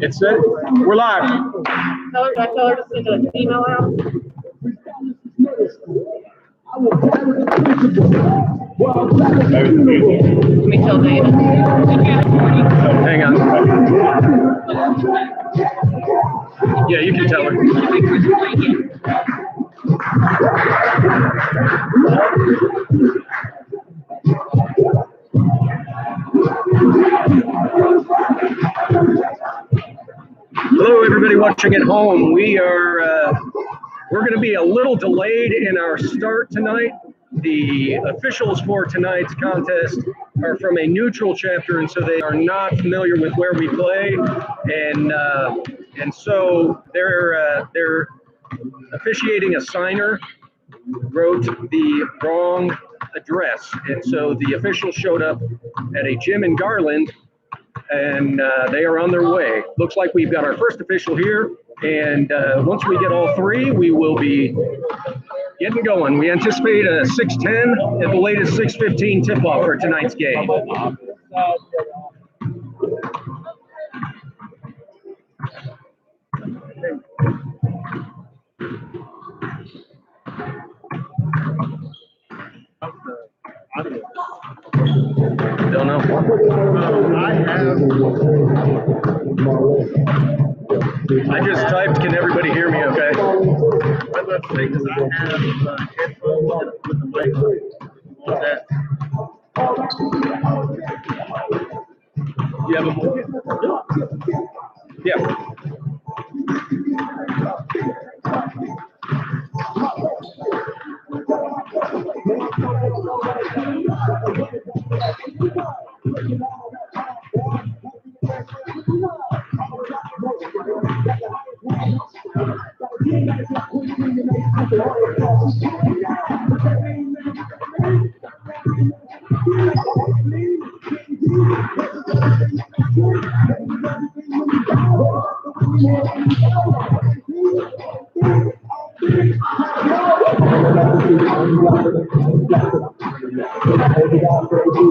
It's set. We're live. Tell her to send an email out. Let me tell Dana. Hang on. Yeah, you can tell her. Hello, everybody watching at home. We're going to be a little delayed in our start tonight. The officials for tonight's contest are from a neutral chapter, and so they are not familiar with where we play, and so they're officiating. A signer wrote the wrong address, and so the officials showed up at a gym in Garland, and they are on their way. Looks like we've got our first official here, and once we get all three, we will be getting going. We anticipate a 6:10 at the latest 6:15 tip-off for tonight's game. Don't know. I just typed, can everybody hear me okay? Let's say, because I have headphones with the mic. What's that? You have a yeah.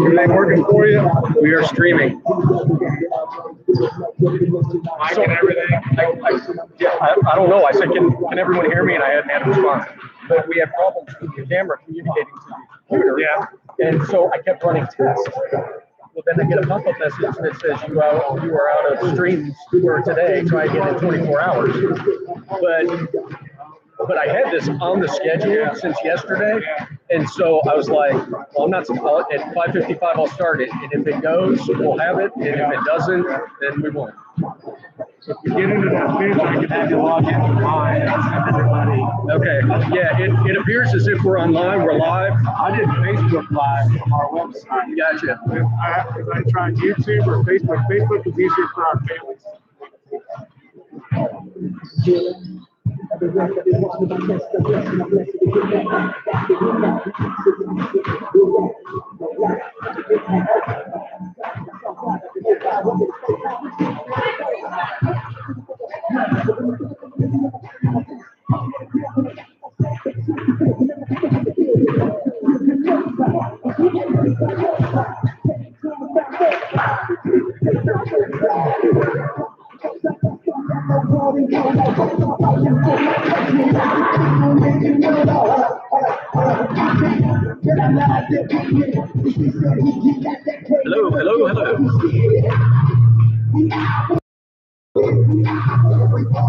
Everything working for you? We are streaming. Mic and everything. I don't know. I said, can everyone hear me? And I hadn't had a response. But we had problems with the camera communicating to the computer. Yeah. And so I kept running tests. Well, then I get a pop-up message that says you are out of streams for today. Try again in 24 hours. But I had this on the schedule since yesterday, and so I was like, well, I'm not at 5:55 I'll start it, and if it goes, we'll have it, and if it doesn't, then we won't. If you get into that page, I can have you log in online and send everybody. Okay, yeah, it appears as if we're online, we're live. I did Facebook Live from our website. Gotcha. If I tried YouTube or Facebook, Facebook is easier for our families. Hello.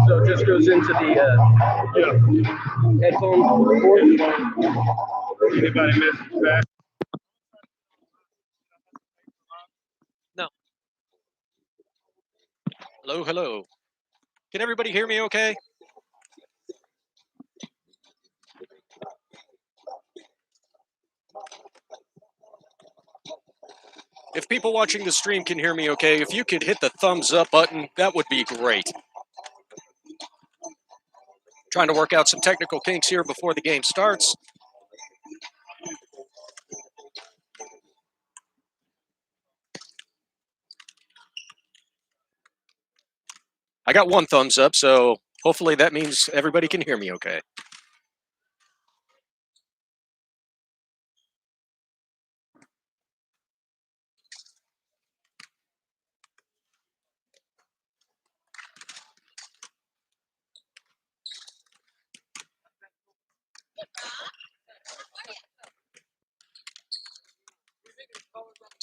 So it just goes into the headphone port. Anybody miss that? No. Hello. Can everybody hear me okay? If people watching the stream can hear me okay, if you could hit the thumbs up button, that would be great. Trying to work out some technical kinks here before the game starts. I got one thumbs up, so hopefully that means everybody can hear me okay.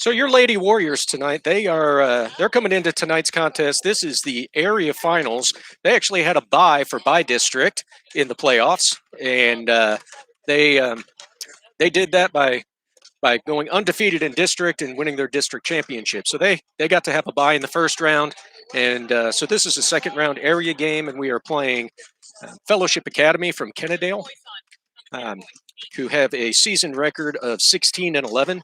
So your Lady Warriors tonight, they're coming into tonight's contest. This is the area finals. They actually had a bye for by district in the playoffs, and they did that by going undefeated in district and winning their district championship. So they got to have a bye in the first round, and so this is a second round area game, and we are playing Fellowhip Academy from Kennedale, who have a season record of 16-11.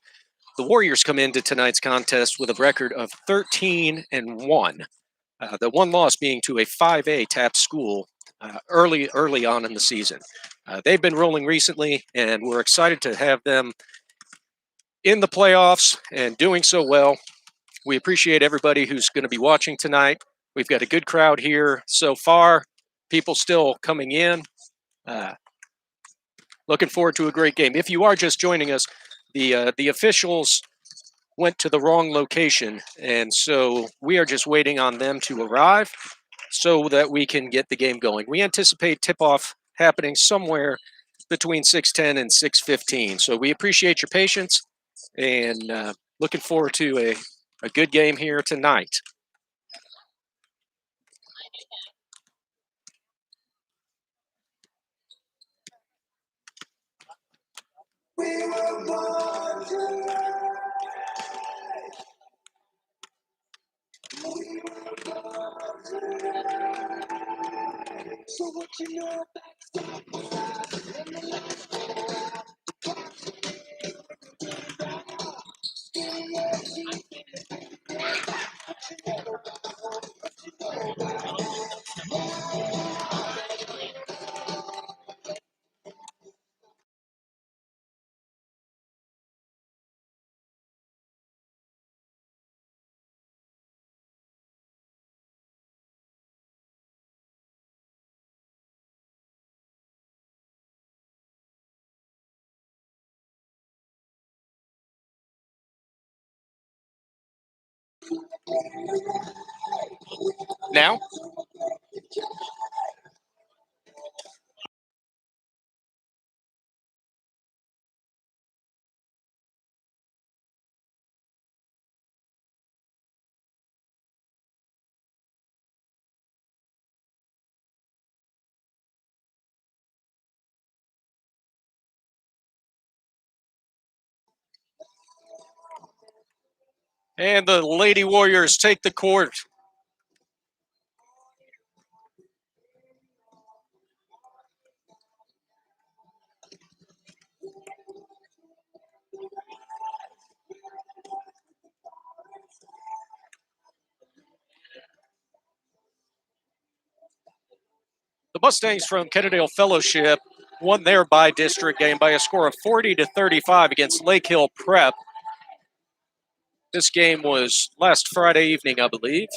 The Warriors come into tonight's contest with a record of 13-1. The one loss being to a 5A TAP school early on in the season. They've been rolling recently, and we're excited to have them in the playoffs and doing so well. We appreciate everybody who's going to be watching tonight. We've got a good crowd here so far. People still coming in. Looking forward to a great game. If you are just joining us, the officials went to the wrong location, and so we are just waiting on them to arrive so that we can get the game going. We anticipate tip-off happening somewhere between 6:10 and 6:15. So we appreciate your patience and looking forward to a good game here tonight. Now, and the Lady Warriors take the court. The Mustangs from Kennedale Fellowhip won their by district game by a score of 40-35 against Lake Hill Prep. This game was last Friday evening, I believe.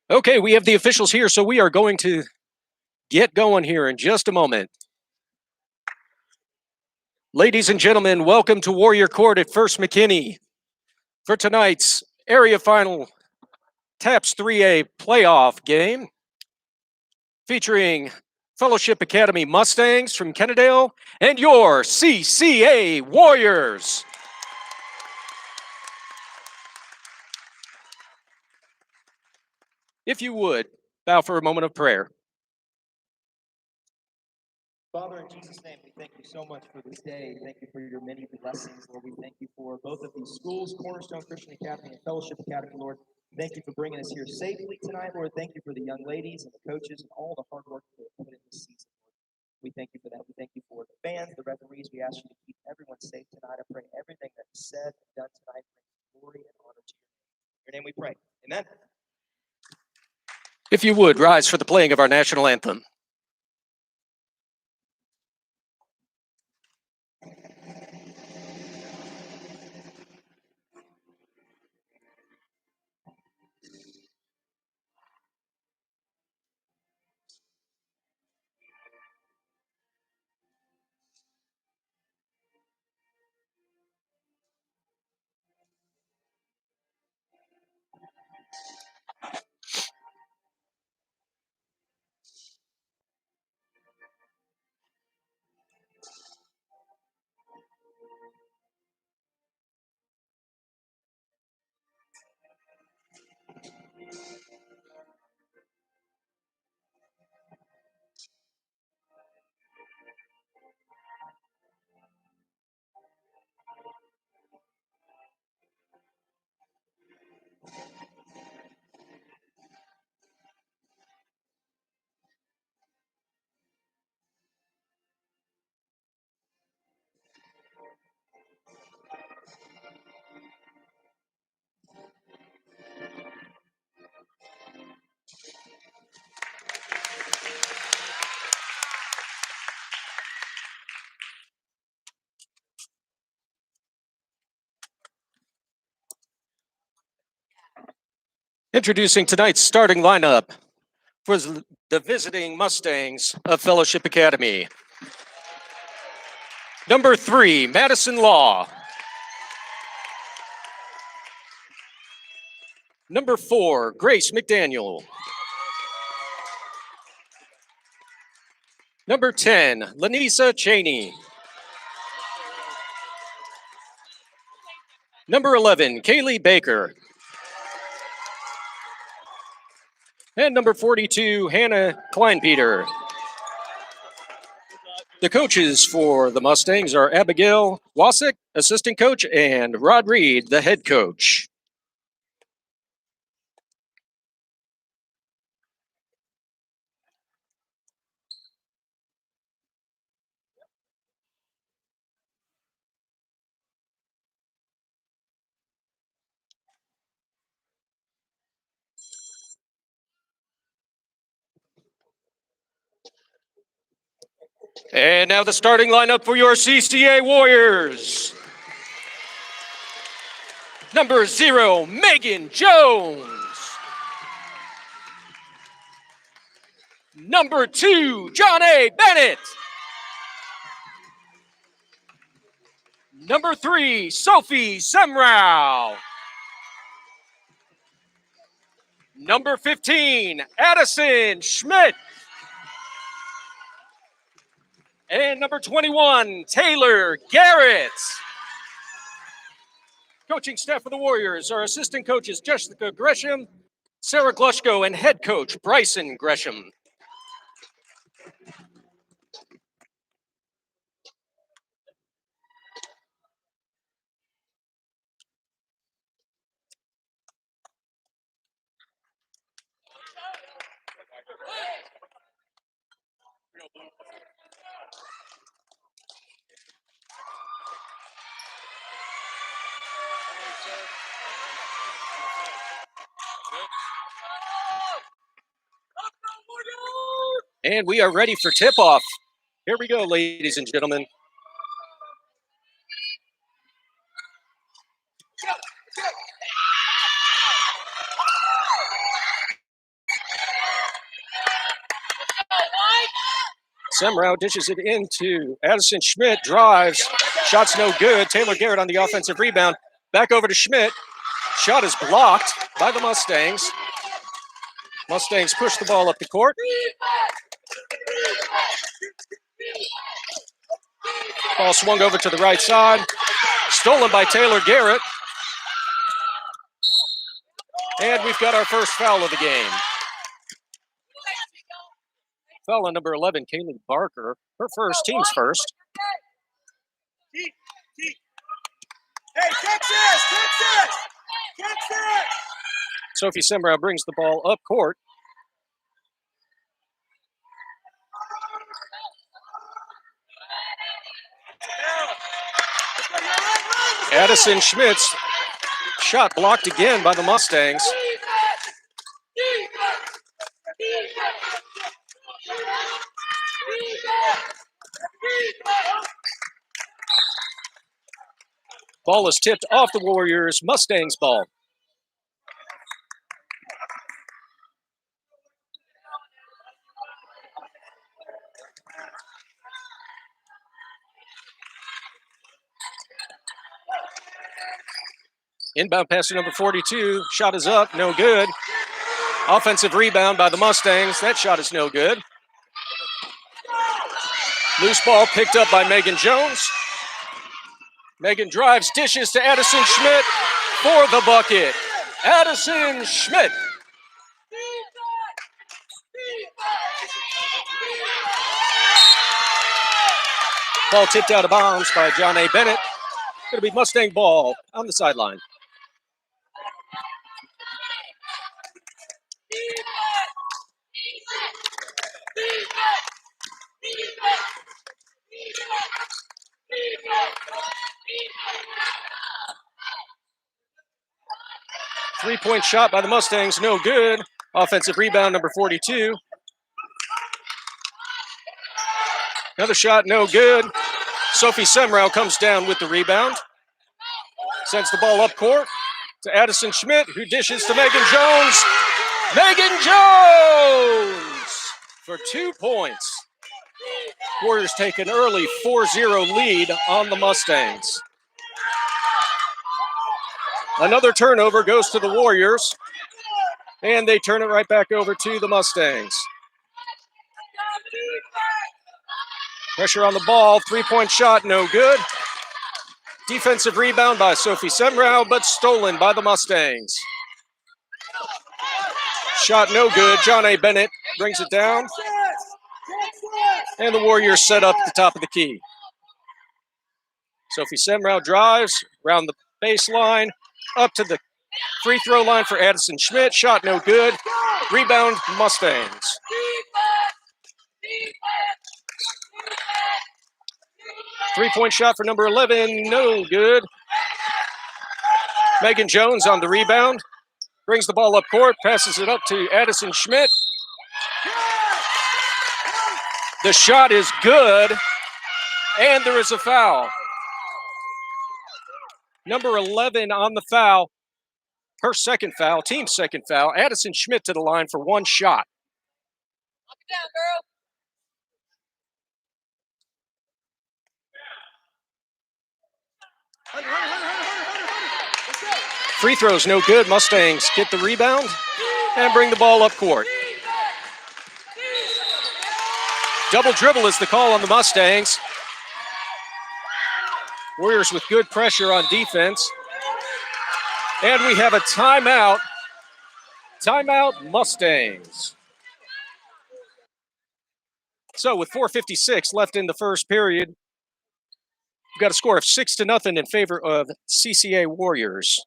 Okay, we have the officials here, so we are going to get going here in just a moment. Ladies and gentlemen, welcome to Warrior Court at First McKinney for tonight's area final TAPS 3A playoff game featuring Fellowship Academy Mustangs from Kennedale and your CCA Warriors. If you would, bow for a moment of prayer. Father, in Jesus' name, we thank you so much for this day. Thank you for your many blessings, Lord. We thank you for both of these schools, Cornerstone Christian Academy and Fellowship Academy, Lord. Thank you for bringing us here safely tonight, Lord. Thank you for the young ladies and the coaches and all the hard work that they put in this season, Lord. We thank you for that. We thank you for the fans, the referees. We ask you to keep everyone safe tonight. I pray everything that is said and done tonight brings glory and honor to you. In your name we pray. Amen. If you would, rise for the playing of our national anthem. Introducing tonight's starting lineup for the visiting Mustangs of Fellowship Academy. Number 3, Madison Law. Number 4, Grace McDaniel. Number 10, Lanisa Cheney. Number 11, Kaylee Baker. And number 42, Hannah Kleinpeter. The coaches for the Mustangs are Abigail Wasick, assistant coach, and Rod Reed, the head coach. And now the starting lineup for your CCA Warriors. Number 0, Megan Jones. Number 2, John A. Bennett. Number 3, Sophie Semrau. Number 15, Addison Schmidt. And number 21, Taylor Garrett. Coaching staff for the Warriors are assistant coaches Jessica Gresham, Sarah Glushko, and head coach Bryson Gresham. And we are ready for tip-off. Here we go, ladies and gentlemen. Semrau dishes it into Addison Schmidt, drives. Shot's no good. Taylor Garrett on the offensive rebound. Back over to Schmidt. Shot is blocked by the Mustangs. Mustangs push the ball up the court. Ball swung over to the right side. Stolen by Taylor Garrett. And we've got our first foul of the game. Foul on number 11, Kaylee Barker. Her first, team's first. Hey, Texas! Sophie Semrau brings the ball up court. Addison Schmidt's shot blocked again by the Mustangs. Ball is tipped off the Warriors. Mustangs ball. Inbound pass to number 42. Shot is up, no good. Offensive rebound by the Mustangs. That shot is no good. Loose ball picked up by Megan Jones. Megan drives, dishes to Addison Schmidt for the bucket. Addison Schmidt. Ball tipped out of bounds by John A. Bennett. Going to be Mustang ball on the sideline. Three-point shot by the Mustangs, no good. Offensive rebound, number 42. Another shot, no good. Sophie Semrau comes down with the rebound. Sends the ball up court to Addison Schmidt, who dishes to Megan Jones. Megan Jones for 2 points. Warriors take an early 4-0 lead on the Mustangs. Another turnover goes to the Warriors, and they turn it right back over to the Mustangs. Pressure on the ball, three-point shot, no good. Defensive rebound by Sophie Semrau, but stolen by the Mustangs. Shot no good. John A. Bennett brings it down. And the Warriors set up the top of the key. Sophie Semrau drives around the baseline, up to the free throw line for Addison Schmidt. Shot no good. Rebound, Mustangs. Three-point shot for number 11, no good. Megan Jones on the rebound. Brings the ball up court, passes it up to Addison Schmidt. The shot is good, and there is a foul. Number 11 on the foul. Her second foul, team's second foul. Addison Schmidt to the line for one shot. Up and down, girl. Free throws no good. Mustangs get the rebound and bring the ball up court. Double dribble is the call on the Mustangs. Warriors with good pressure on defense. And we have a timeout. Timeout, Mustangs. So with 4:56 left in the first period, we've got a score of 6-0 in favor of CCA Warriors.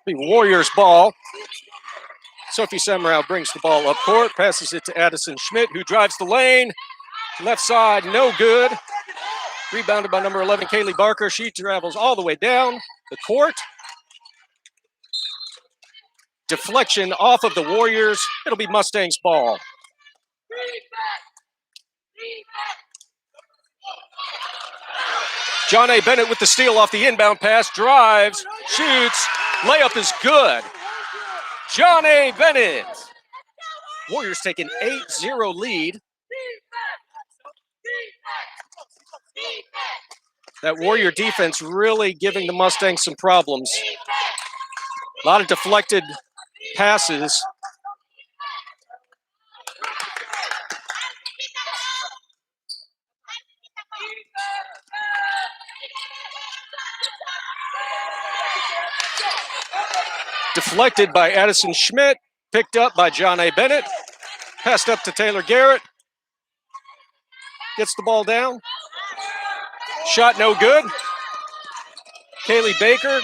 The Warriors ball. Sophie Semrau brings the ball up court, passes it to Addison Schmidt, who drives the lane. Left side, no good. Rebounded by number 11, Kaylee Barker. She travels all the way down the court. Deflection off of the Warriors. It'll be Mustangs ball. John A. Bennett with the steal off the inbound pass, drives, shoots, layup is good. John A. Bennett. Warriors take an 8-0 lead. That Warrior defense really giving the Mustangs some problems. A lot of deflected passes. Deflected by Addison Schmidt, picked up by John A. Bennett, passed up to Taylor Garrett. Gets the ball down. Shot no good. Kaylee Baker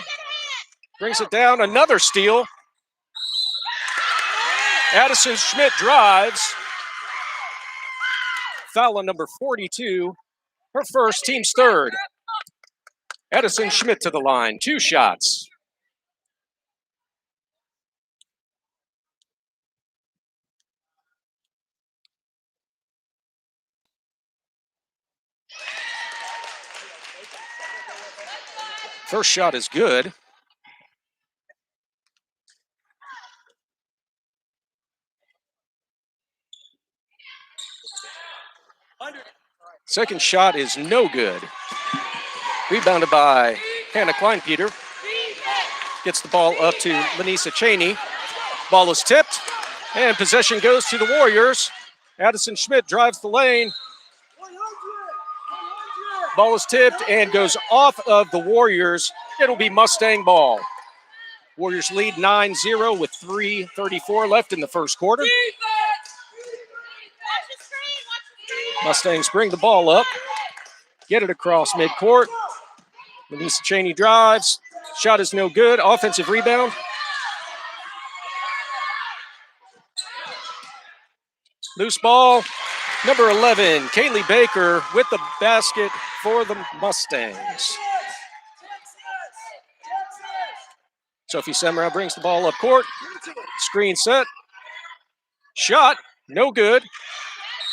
brings it down. Another steal. Addison Schmidt drives. Foul on number 42. Her first, team's third. Addison Schmidt to the line. 2 shots. First shot is good. Second shot is no good. Rebounded by Hannah Kleinpeter. Gets the ball up to Lanisa Cheney. Ball is tipped, and possession goes to the Warriors. Addison Schmidt drives the lane. Ball is tipped and goes off of the Warriors. It'll be Mustang ball. Warriors lead 9-0 with 3:34 left in the first quarter. Mustangs bring the ball up, get it across midcourt. Lanisa Cheney drives. Shot is no good. Offensive rebound. Loose ball. Number 11, Kaylee Baker with the basket for the Mustangs. Sophie Semrau brings the ball up court. Screen set. Shot, no good.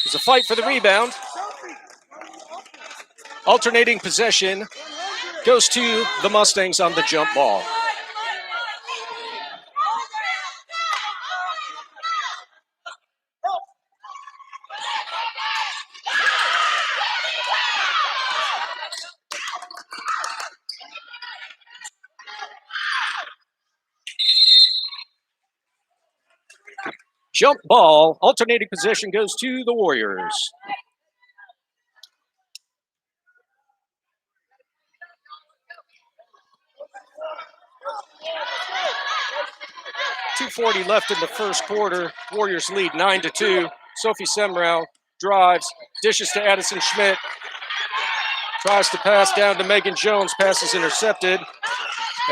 There's a fight for the rebound. Alternating possession goes to the Mustangs on the jump ball. Jump ball, alternating possession goes to the Warriors. .240 left in the first quarter. Warriors lead 9-2. Sophie Semrau drives, dishes to Addison Schmidt. Tries to pass down to Megan Jones. Pass is intercepted,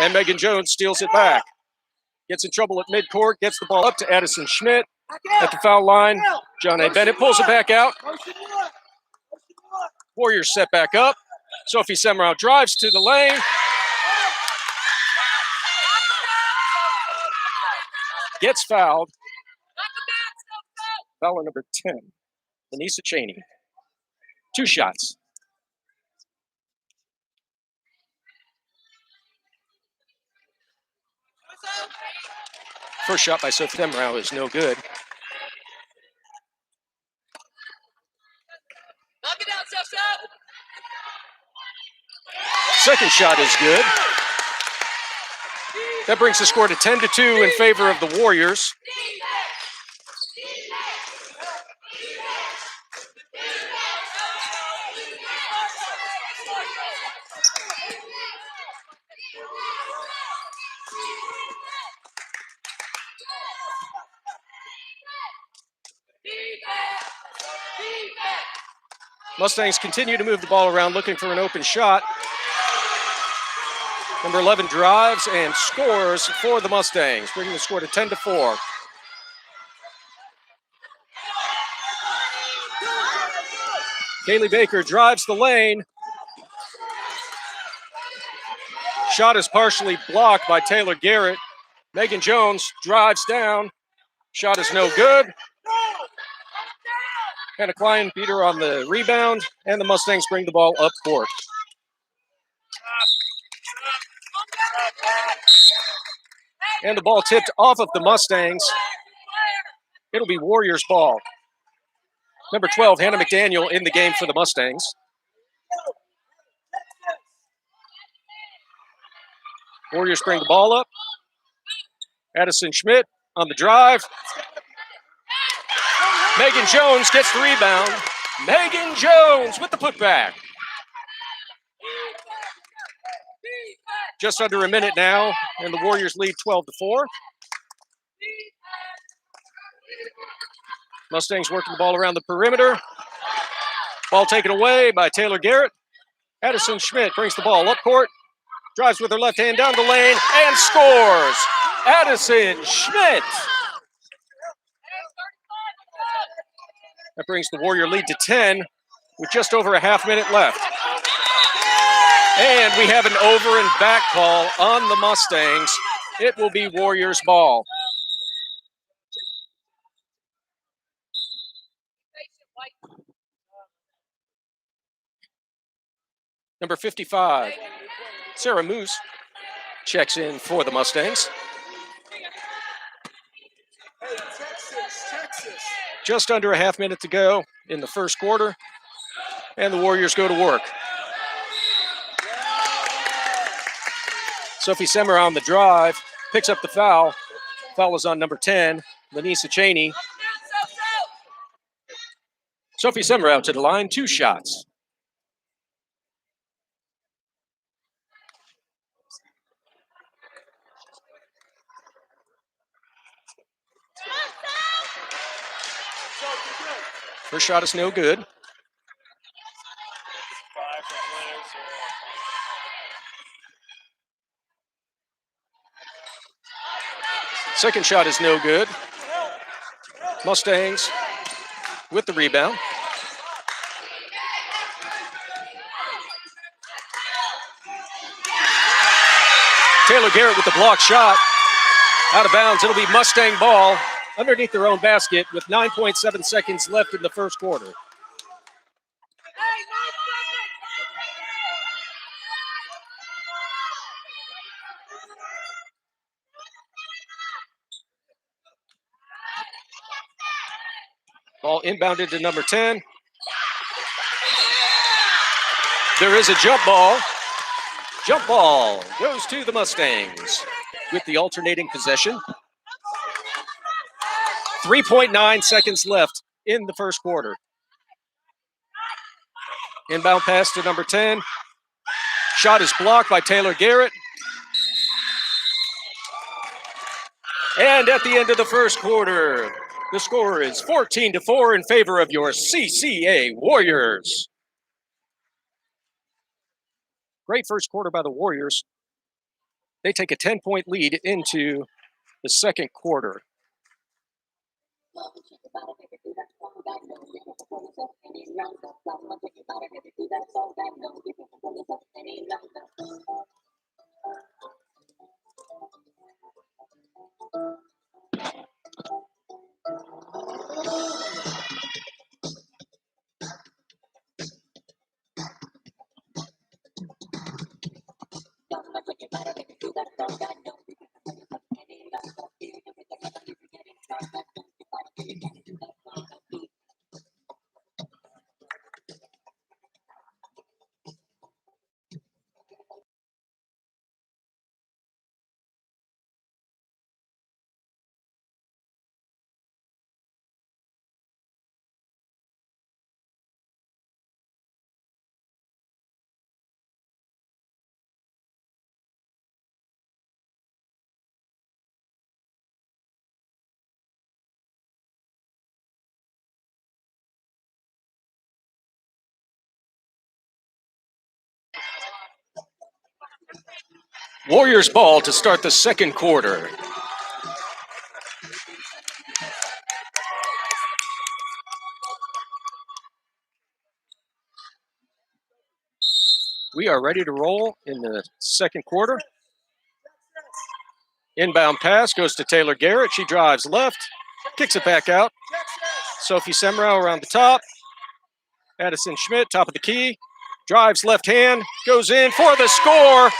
and Megan Jones steals it back. Gets in trouble at midcourt, gets the ball up to Addison Schmidt. At the foul line, John A. Bennett pulls it back out. Warriors set back up. Sophie Semrau drives to the lane. Gets fouled. Foul on number 10, Lanisa Cheney. 2 shots. First shot by Sophie Semrau is no good. Knock it down, Steph. Second shot is good. That brings the score to 10-2 in favor of the Warriors. Mustangs continue to move the ball around, looking for an open shot. Number 11 drives and scores for the Mustangs, bringing the score to 10-4. Kaylee Baker drives the lane. Shot is partially blocked by Taylor Garrett. Megan Jones drives down. Shot is no good. Hannah Klein beat her on the rebound, and the Mustangs bring the ball up court. And the ball tipped off of the Mustangs. It'll be Warriors ball. Number 12, Hannah McDaniel in the game for the Mustangs. Warriors bring the ball up. Addison Schmidt on the drive. Megan Jones gets the rebound. Megan Jones with the putback. Just under a minute now, and the Warriors lead 12-4. Mustangs working the ball around the perimeter. Ball taken away by Taylor Garrett. Addison Schmidt brings the ball up court. Drives with her left hand down the lane and scores. Addison Schmidt. That brings the Warrior lead to 10 with just over a half minute left. And we have an over and back call on the Mustangs. It will be Warriors ball. Number 55, Sarah Moose checks in for the Mustangs. Just under a half minute to go in the first quarter, and the Warriors go to work. Sophie Semmer on the drive, picks up the foul. Foul was on number 10, Lanisa Cheney. Sophie Semmer out to the line, 2 shots. First shot is no good. Second shot is no good. Mustangs with the rebound. Taylor Garrett with the block shot. Out of bounds. It'll be Mustang ball underneath their own basket with 9.7 seconds left in the first quarter. Ball inbounded to number 10. There is a jump ball. Jump ball goes to the Mustangs with the alternating possession. 3.9 seconds left in the first quarter. Inbound pass to number 10. Shot is blocked by Taylor Garrett. And at the end of the first quarter, the score is 14-4 in favor of your CCA Warriors. Great first quarter by the Warriors. They take a 10-point lead into the second quarter. Warriors ball to start the second quarter. We are ready to roll in the second quarter. Inbound pass goes to Taylor Garrett. She drives left, kicks it back out. Sophie Semrau around the top. Addison Schmidt, top of the key. Drives left hand, goes in for the score.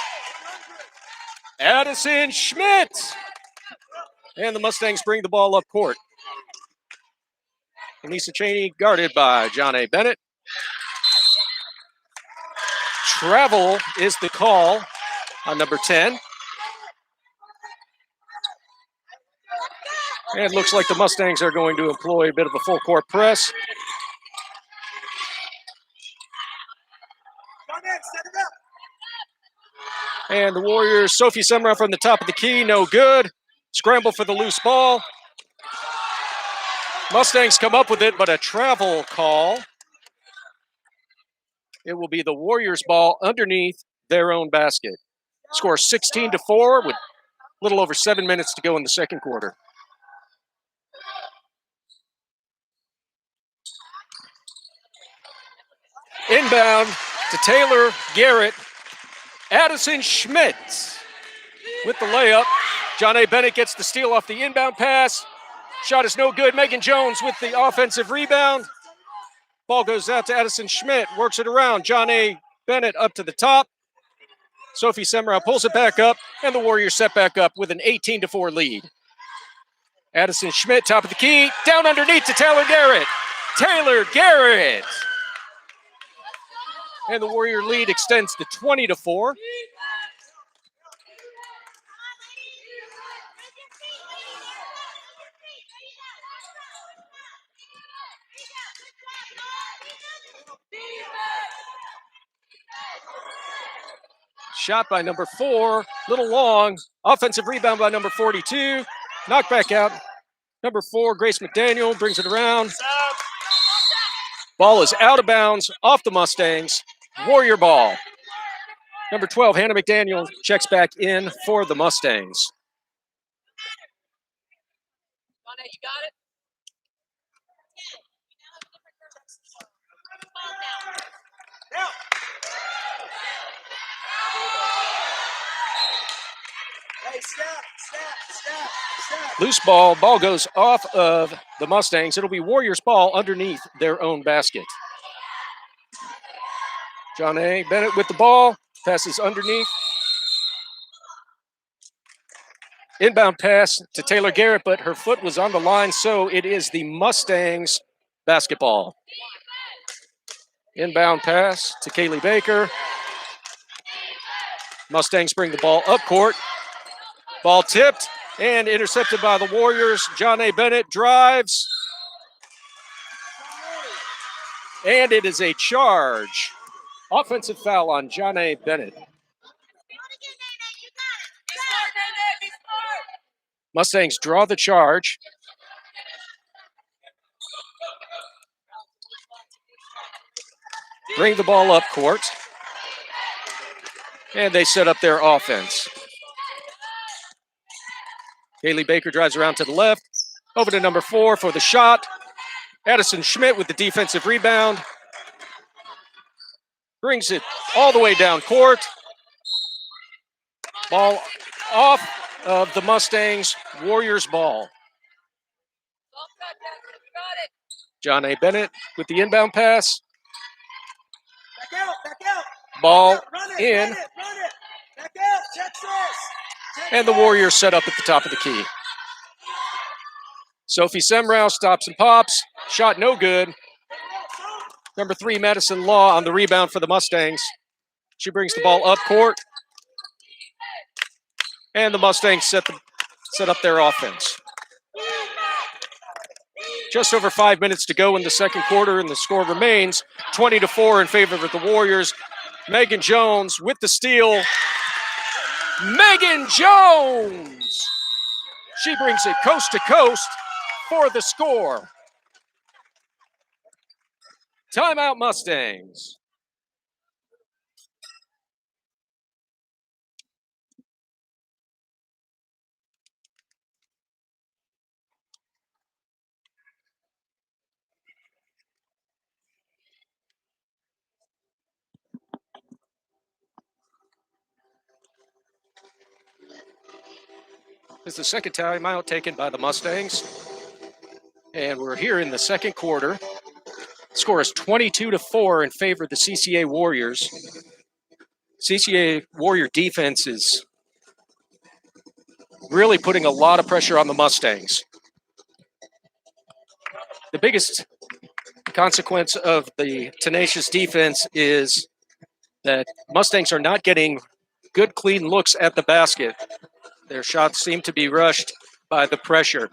Addison Schmidt. And the Mustangs bring the ball up court. Anissa Cheney guarded by John A. Bennett. Travel is the call on number 10. And it looks like the Mustangs are going to employ a bit of a full court press. And the Warriors, Sophie Semrau from the top of the key, no good. Scramble for the loose ball. Mustangs come up with it, but a travel call. It will be the Warriors ball underneath their own basket. Score 16-4 with a little over 7 minutes to go in the second quarter. Inbound to Taylor Garrett. Addison Schmidt with the layup. John A. Bennett gets the steal off the inbound pass. Shot is no good. Megan Jones with the offensive rebound. Ball goes out to Addison Schmidt. Works it around. John A. Bennett up to the top. Sophie Semrau pulls it back up, and the Warriors set back up with an 18-4 lead. Addison Schmidt, top of the key. Down underneath to Taylor Garrett. Taylor Garrett. And the Warrior lead extends to 20-4. Shot by number 4, little long. Offensive rebound by number 42. Knocked back out. Number 4, Grace McDaniel brings it around. Ball is out of bounds, off the Mustangs. Warrior ball. Number 12, Hannah McDaniel checks back in for the Mustangs. You got it? Hey, step. Loose ball. Ball goes off of the Mustangs. It'll be Warriors ball underneath their own basket. John A. Bennett with the ball. Passes underneath. Inbound pass to Taylor Garrett, but her foot was on the line, so it is the Mustangs basketball. Inbound pass to Kaylee Baker. Mustangs bring the ball up court. Ball tipped and intercepted by the Warriors. John A. Bennett drives. And it is a charge. Offensive foul on John A. Bennett. Mustangs draw the charge. Bring the ball up court. And they set up their offense. Kaylee Baker drives around to the left. Over to number 4 for the shot. Addison Schmidt with the defensive rebound. Brings it all the way down court. Ball off of the Mustangs. Warriors ball. John A. Bennett with the inbound pass. Back out. Ball Run it, in. Run it. Back out, Texas. And the Warriors set up at the top of the key. Sophie Semrau stops and pops. Shot no good. Number 3, Madison Law on the rebound for the Mustangs. She brings the ball up court. And the Mustangs set up their offense. Just over 5 minutes to go in the second quarter, and the score remains 20-4 in favor of the Warriors. Megan Jones with the steal. Megan Jones! She brings it coast to coast for the score. Timeout, Mustangs. It's the second timeout taken by the Mustangs. And we're here in the second quarter. Score is 22-4 in favor of the CCA Warriors. CCA Warrior defense is really putting a lot of pressure on the Mustangs. The biggest consequence of the tenacious defense is that Mustangs are not getting good, clean looks at the basket. Their shots seem to be rushed by the pressure.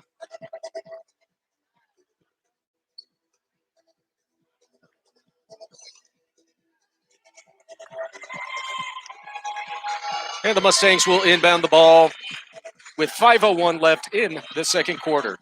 And the Mustangs will inbound the ball with 5:01 left in the second quarter.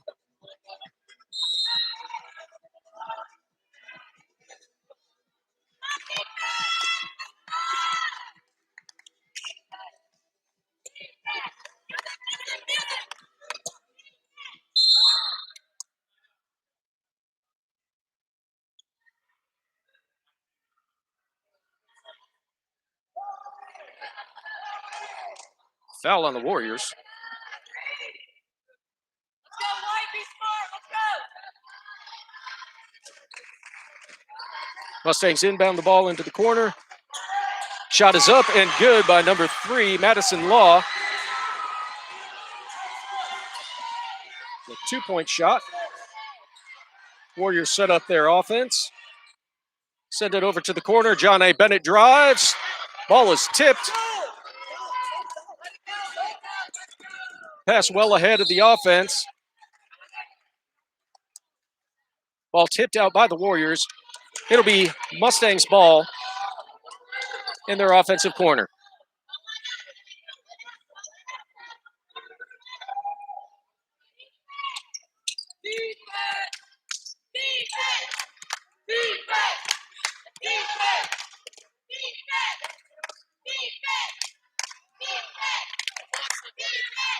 Foul on the Warriors. Let's go, White. Be smart. Let's go. Mustangs inbound the ball into the corner. Shot is up and good by number 3, Madison Law. A 2-point shot. Warriors set up their offense. Send it over to the corner. John A. Bennett drives. Ball is tipped. Pass well ahead of the offense. Ball tipped out by the Warriors. It'll be Mustangs ball in their offensive corner.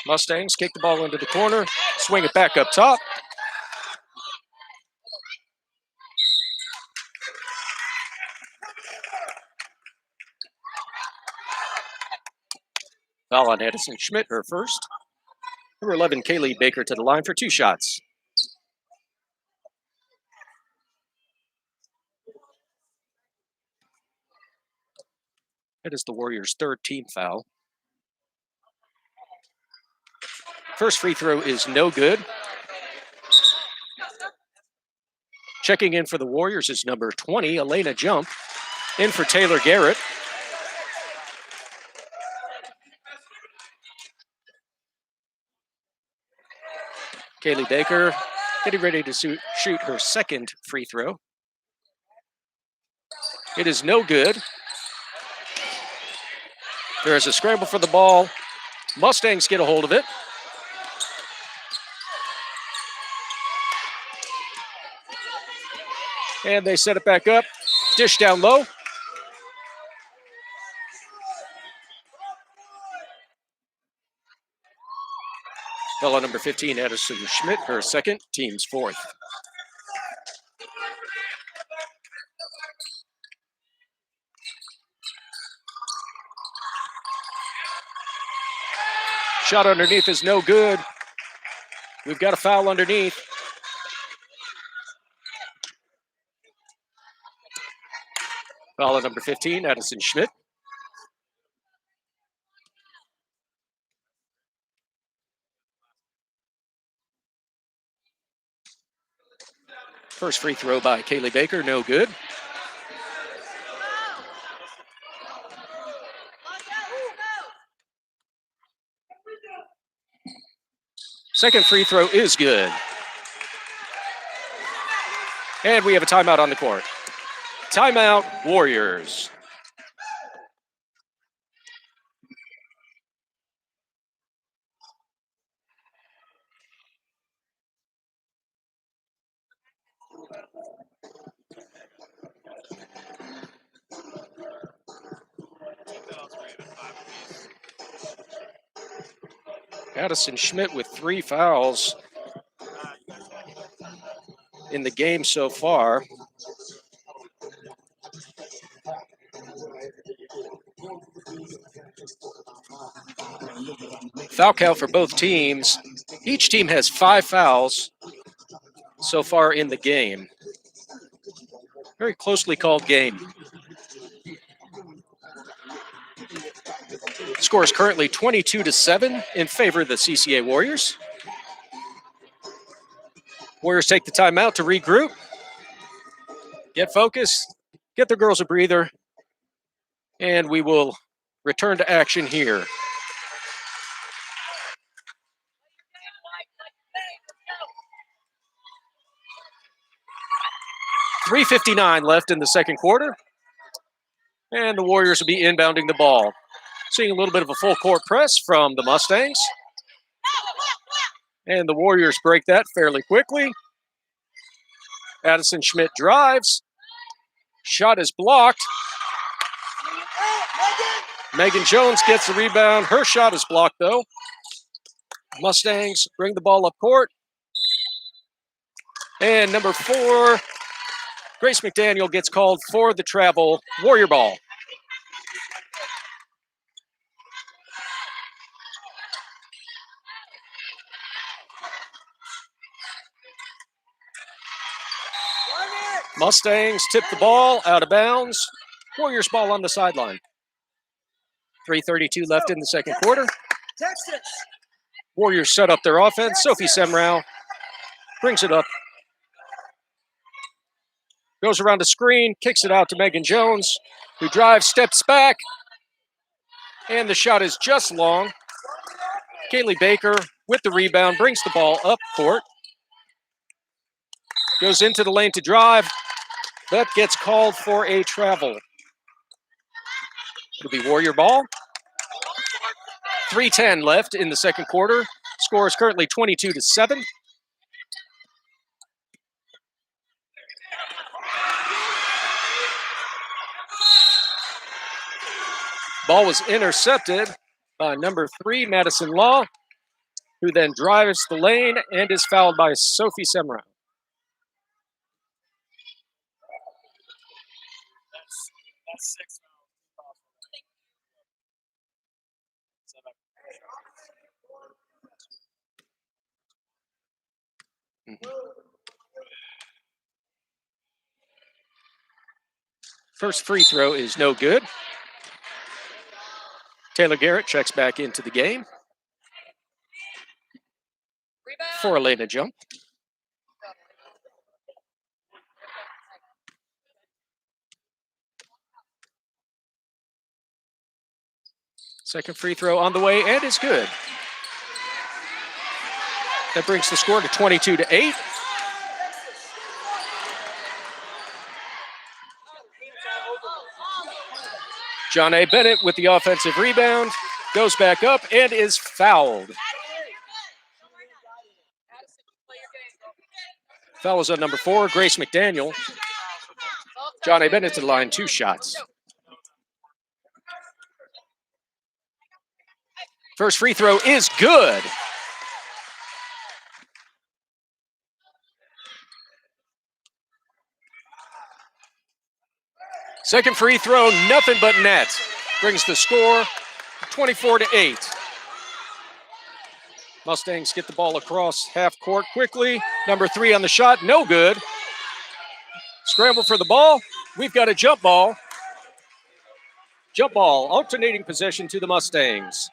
Mustangs kick the ball into the corner, swing it back up top. Foul on Edison Schmidt, her first. Number 11, Kaylee Baker to the line for 2 shots. That is the Warriors' 3rd team foul. First free throw is no good. Checking in for the Warriors is number 20, Elena Jump. In for Taylor Garrett. Kaylee Baker getting ready to shoot her 2nd free throw. It is no good. There is a scramble for the ball. Mustangs get a hold of it. And they set it back up. Dish down low. Fellow number 15, Edison Schmidt, her 2nd, team's 4th. Shot underneath is no good. We've got a foul underneath. Foul at number 15, Edison Schmidt. First free throw by Kaylee Baker, no good. Second free throw is good. And we have a timeout on the court. Timeout, Warriors. Addison Schmidt with 3 fouls in the game so far. Foul count for both teams. Each team has 5 fouls so far in the game. Very closely called game. Score is currently 22-7 in favor of the CCA Warriors. Warriors take the timeout to regroup, get focused, get their girls a breather, and we will return to action here. 3:59 left in the second quarter, and the Warriors will be inbounding the ball. Seeing a little bit of a full court press from the Mustangs. And the Warriors break that fairly quickly. Addison Schmidt drives. Shot is blocked. Megan Jones gets the rebound. Her shot is blocked, though. Mustangs bring the ball up court. And number 4, Grace McDaniel gets called for the travel. Warrior ball. Mustangs tip the ball out of bounds. Warriors ball on the sideline. 3:32 left in the second quarter. Warriors set up their offense. Sophie Semrau brings it up. Goes around the screen, kicks it out to Megan Jones, who drives, steps back, and the shot is just long. Kaylee Baker with the rebound, brings the ball up court. Goes into the lane to drive. That gets called for a travel. It'll be Warrior ball. 3:10 left in the second quarter. Score is currently 22-7. Ball was intercepted by number 3, Madison Law, who then drives the lane and is fouled by Sophie Semrau. That's 6 fouls. First free throw is no good. Taylor Garrett checks back into the game for Elena Jump. Second free throw on the way, and it's good. That brings the score to 22-8. John A. Bennett with the offensive rebound, goes back up and is fouled. Foul was on number 4, Grace McDaniel. John A. Bennett to the line, 2 shots. First free throw is good. Second free throw, nothing but net. Brings the score 24-8. Mustangs get the ball across half court quickly. Number 3 on the shot, no good. Scramble for the ball. We've got a jump ball. Jump ball, alternating possession to the Mustangs.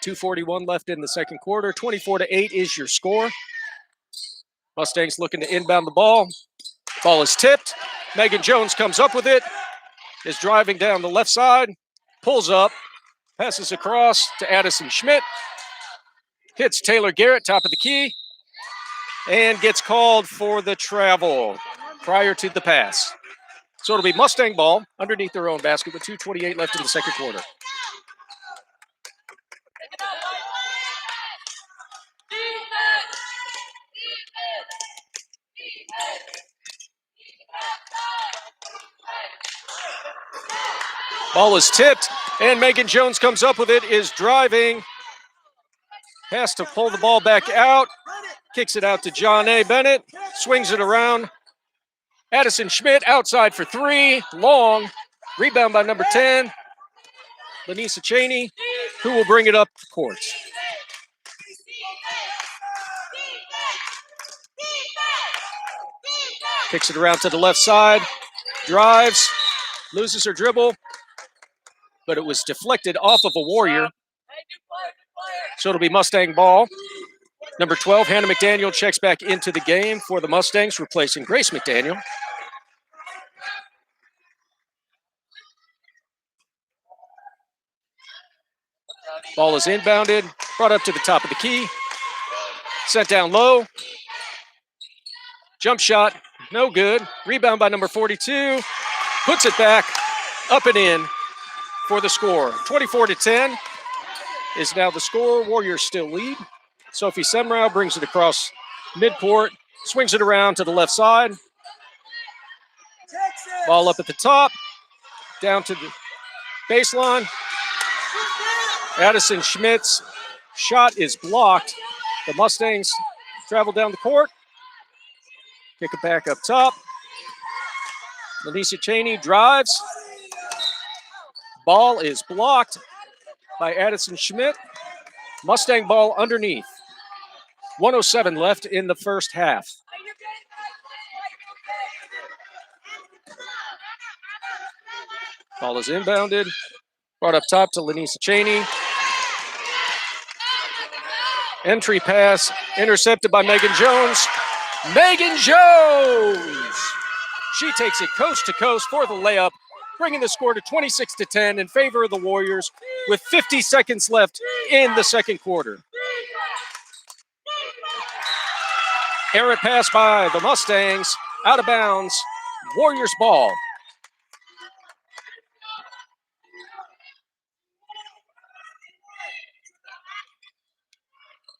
2:41 left in the second quarter. 24-8 is your score. Mustangs looking to inbound the ball. Ball is tipped. Megan Jones comes up with it, is driving down the left side, pulls up, passes across to Addison Schmidt, hits Taylor Garrett, top of the key, and gets called for the travel prior to the pass. So it'll be Mustang ball underneath their own basket with 2:28 left in the second quarter. Ball is tipped, and Megan Jones comes up with it, is driving, has to pull the ball back out, kicks it out to John A. Bennett, swings it around. Addison Schmidt outside for 3, long, rebound by number 10, Lanisa Cheney, who will bring it up the courts. Kicks it around to the left side, drives, loses her dribble, but it was deflected off of a Warrior. So it'll be Mustang ball. Number 12, Hannah McDaniel checks back into the game for the Mustangs, replacing Grace McDaniel. Ball is inbounded, brought up to the top of the key, sent down low. Jump shot, no good. Rebound by number 42, puts it back, up and in for the score. 24-10 is now the score. Warriors still lead. Sophie Semrau brings it across midcourt, swings it around to the left side. Ball up at the top, down to the baseline. Addison Schmidt's shot is blocked. The Mustangs travel down the court. Kick it back up top. Lanisa Cheney drives. Ball is blocked by Addison Schmidt. Mustang ball underneath. 1:07 left in the first half. Ball is inbounded. Brought up top to Lanisa Cheney. Entry pass intercepted by Megan Jones. Megan Jones! She takes it coast to coast for the layup, bringing the score to 26-10 in favor of the Warriors with 50 seconds left in the second quarter. Errant pass by the Mustangs, out of bounds, Warriors ball.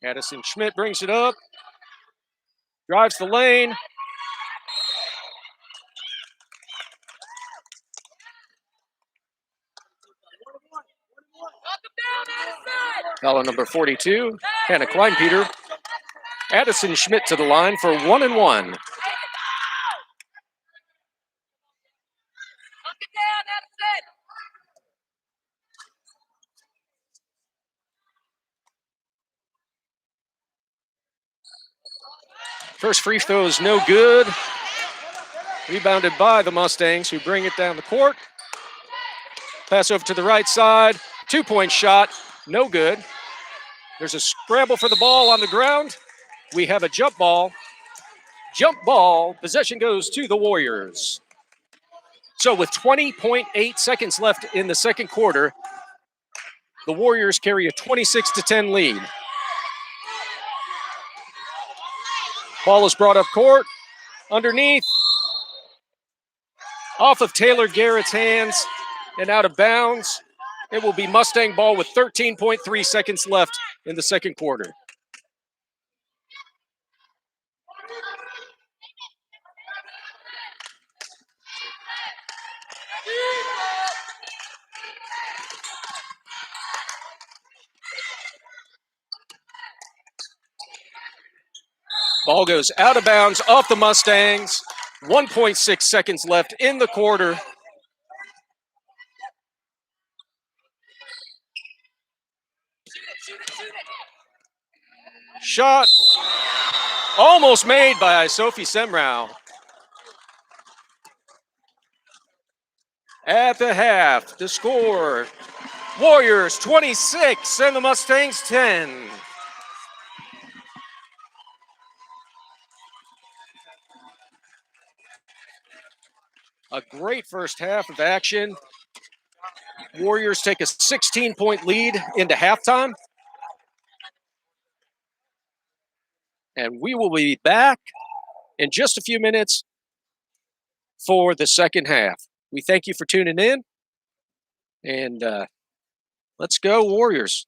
Addison Schmidt brings it up, drives the lane. Foul on number 42, Hannah Kleinpeter. Addison Schmidt to the line for 1-1. First free throw is no good. Rebounded by the Mustangs, who bring it down the court. Pass over to the right side. 2-point shot, no good. There's a scramble for the ball on the ground. We have a jump ball. Jump ball. Possession goes to the Warriors. So with 20.8 seconds left in the second quarter, the Warriors carry a 26-10 lead. Ball is brought up court. Underneath. Off of Taylor Garrett's hands and out of bounds. It will be Mustang ball with 13.3 seconds left in the second quarter. Ball goes out of bounds off the Mustangs. 1.6 seconds left in the quarter. Shot almost made by Sophie Semrau. At the half, the score, Warriors 26 and the Mustangs 10. A great first half of action. Warriors take a 16-point lead into halftime. And we will be back in just a few minutes for the second half. We thank you for tuning in. And let's go, Warriors.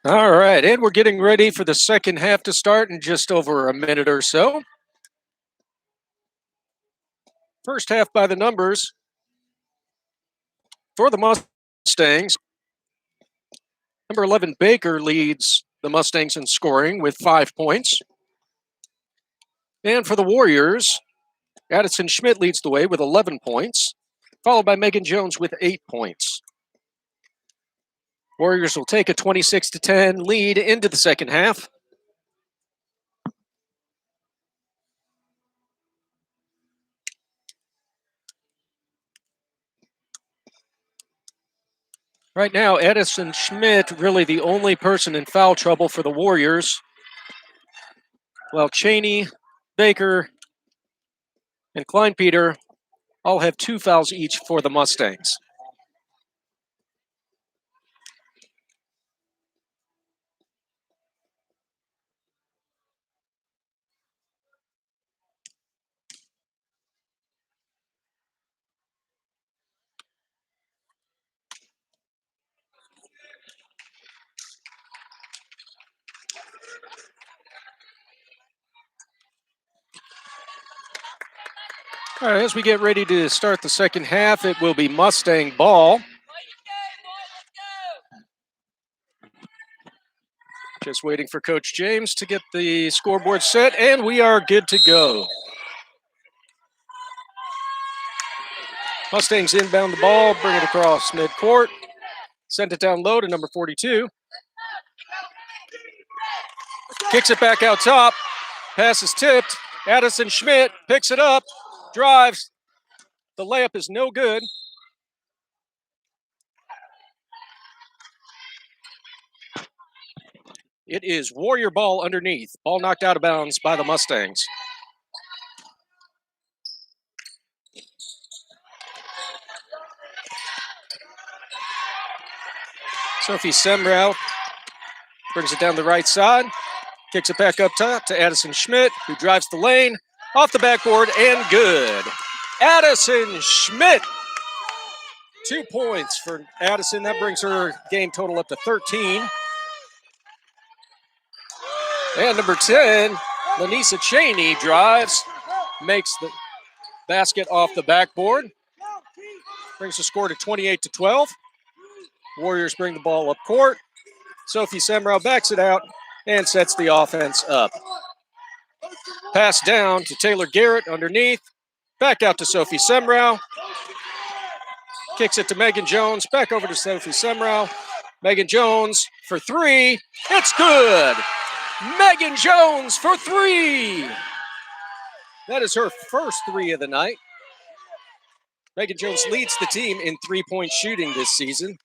All right, and we're getting ready for the second half to start in just over a minute or so. First half by the numbers for the Mustangs. Number 11, Baker, leads the Mustangs in scoring with 5 points. And for the Warriors, Addison Schmidt leads the way with 11 points, followed by Megan Jones with 8 points. Warriors will take a 26-10 lead into the second half. Right now, Addison Schmidt really the only person in foul trouble for the Warriors, while Cheney, Baker, and Kleinpeter all have 2 fouls each for the Mustangs. All right, as we get ready to start the second half, it will be Mustang ball. Just waiting for Coach James to get the scoreboard set, and we are good to go. Mustangs inbound the ball, bring it across midcourt, send it down low to number 42. Kicks it back out top, pass is tipped. Addison Schmidt picks it up, drives. The layup is no good. It is Warrior ball underneath. Ball knocked out of bounds by the Mustangs. Sophie Semrau brings it down the right side, kicks it back up top to Addison Schmidt, who drives the lane, off the backboard, and good. Addison Schmidt. 2 points for Addison. That brings her game total up to 13. And number 10, Lanisa Cheney drives, makes the basket off the backboard. Brings the score to 28-12. Warriors bring the ball up court. Sophie Semrau backs it out and sets the offense up. Pass down to Taylor Garrett underneath. Back out to Sophie Semrau. Kicks it to Megan Jones. Back over to Sophie Semrau. Megan Jones for 3. It's good. Megan Jones for 3. That is her first 3 of the night. Megan Jones leads the team in 3-point shooting this season.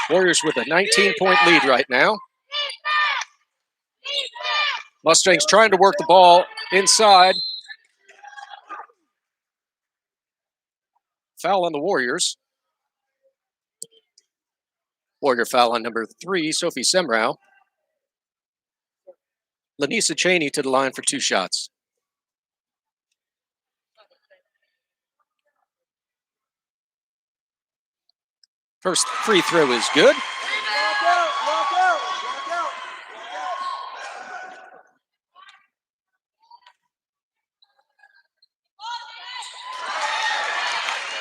Warriors with a 19-point lead right now. Mustangs trying to work the ball inside. Foul on the Warriors. Warrior foul on number 3, Sophie Semrau. Lanisa Cheney to the line for 2 shots. First free throw is good.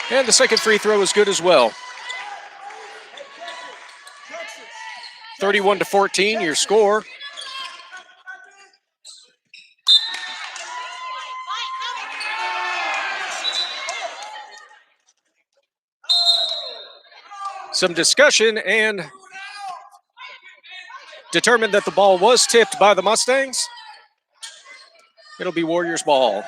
And the second free throw is good as well. 31-14, your score. Some discussion and determined that the ball was tipped by the Mustangs. It'll be Warriors ball.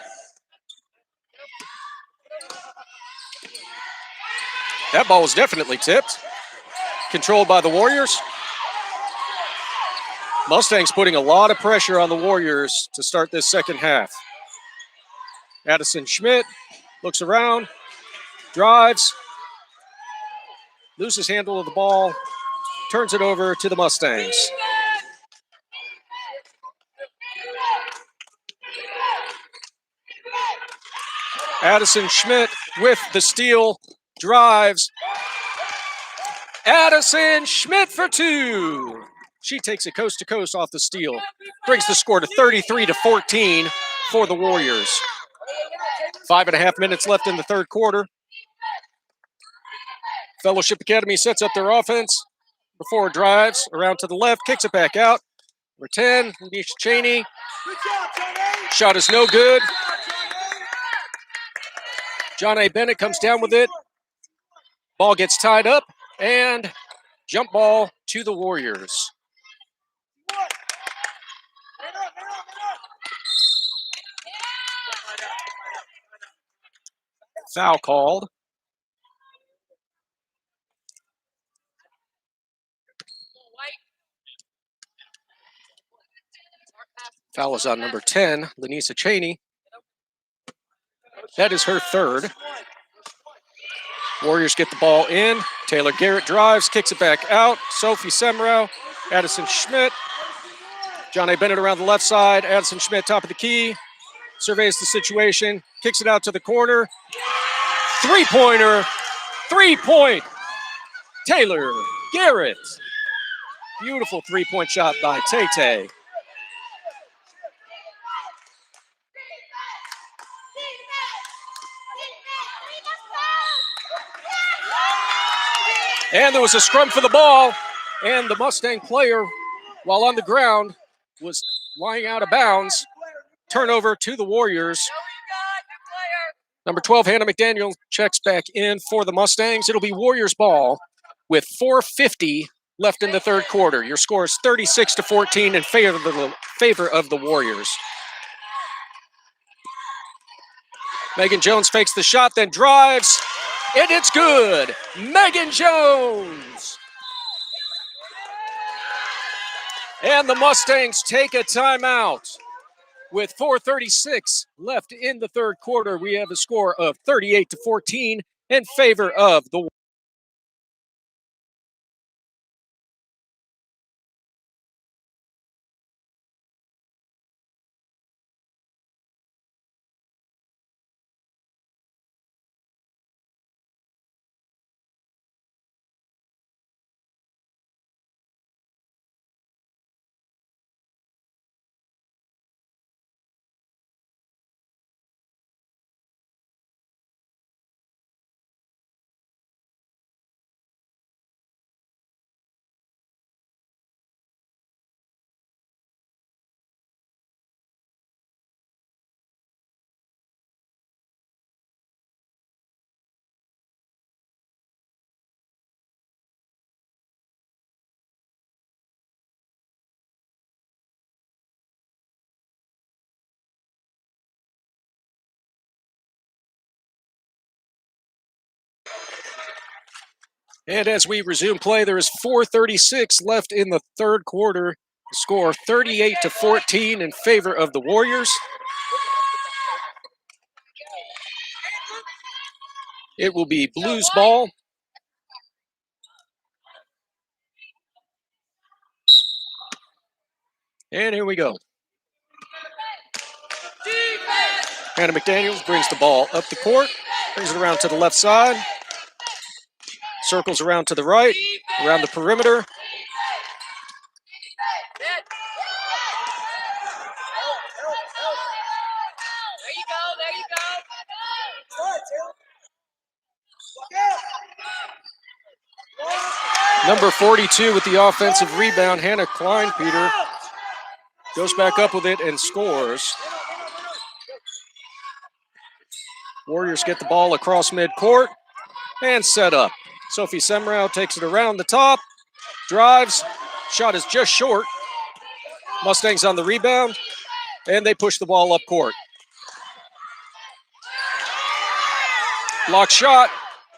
That ball was definitely tipped. Controlled by the Warriors. Mustangs putting a lot of pressure on the Warriors to start this second half. Addison Schmidt looks around, drives, loses handle of the ball, turns it over to the Mustangs. Addison Schmidt with the steal drives. Addison Schmidt for 2. She takes it coast to coast off the steal. Brings the score to 33-14 for the Warriors. 5.5 minutes left in the third quarter. Fellowship Academy sets up their offense. Before drives around to the left, kicks it back out. Number 10, Nisha Cheney. Shot is no good. John A. Bennett comes down with it. Ball gets tied up, and jump ball to the Warriors. Foul called. Foul is on number 10, Lanisa Cheney. That is her third. Warriors get the ball in. Taylor Garrett drives, kicks it back out. Sophie Semrau, Addison Schmidt. John A. Bennett around the left side. Addison Schmidt top of the key. Surveys the situation, kicks it out to the corner. Three-pointer, 3-point. Taylor Garrett. Beautiful three-point shot by Tay. And there was a scrum for the ball, and the Mustang player, while on the ground, was lying out of bounds. Turnover to the Warriors. Number 12, Hannah McDaniel, checks back in for the Mustangs. It'll be Warriors ball with 4:50 left in the third quarter. Your score is 36-14 in favor of the Warriors. Megan Jones fakes the shot, then drives, and it's good. Megan Jones. And the Mustangs take a timeout. With 4:36 left in the third quarter, we have a score of 38-14 in favor of the Warriors. And as we resume play, there is 4:36 left in the third quarter. The score 38-14 in favor of the Warriors. It will be Blues ball. And here we go. Hannah McDaniels brings the ball up the court, brings it around to the left side, circles around to the right, around the perimeter. There you go. Number 42 with the offensive rebound, Hannah Kleinpeter, goes back up with it and scores. Warriors get the ball across midcourt and set up. Sophie Semrau takes it around the top, drives, shot is just short. Mustangs on the rebound, and they push the ball up court. Block shot,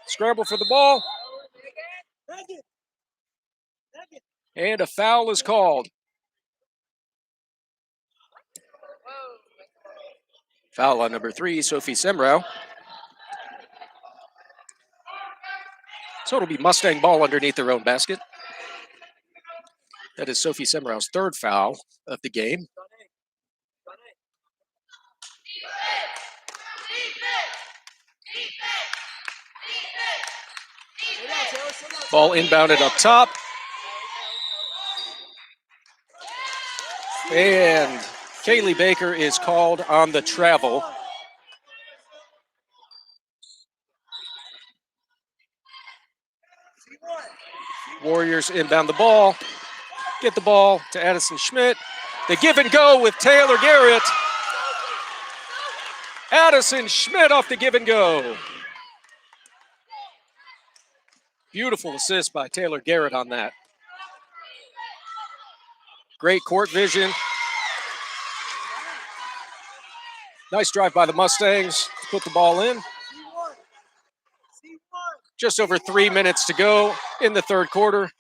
scramble for the ball, and a foul is called. Foul on number 3, Sophie Semrau. So it'll be Mustang ball underneath their own basket. That is Sophie Semrau's third foul of the game. Ball inbounded up top. And Kaylee Baker is called on the travel. Warriors inbound the ball. Get the ball to Addison Schmidt. They give and go with Taylor Garrett. Addison Schmidt off the give and go. Beautiful assist by Taylor Garrett on that. Great court vision. Nice drive by the Mustangs to put the ball in. Just over 3 minutes to go in the third quarter.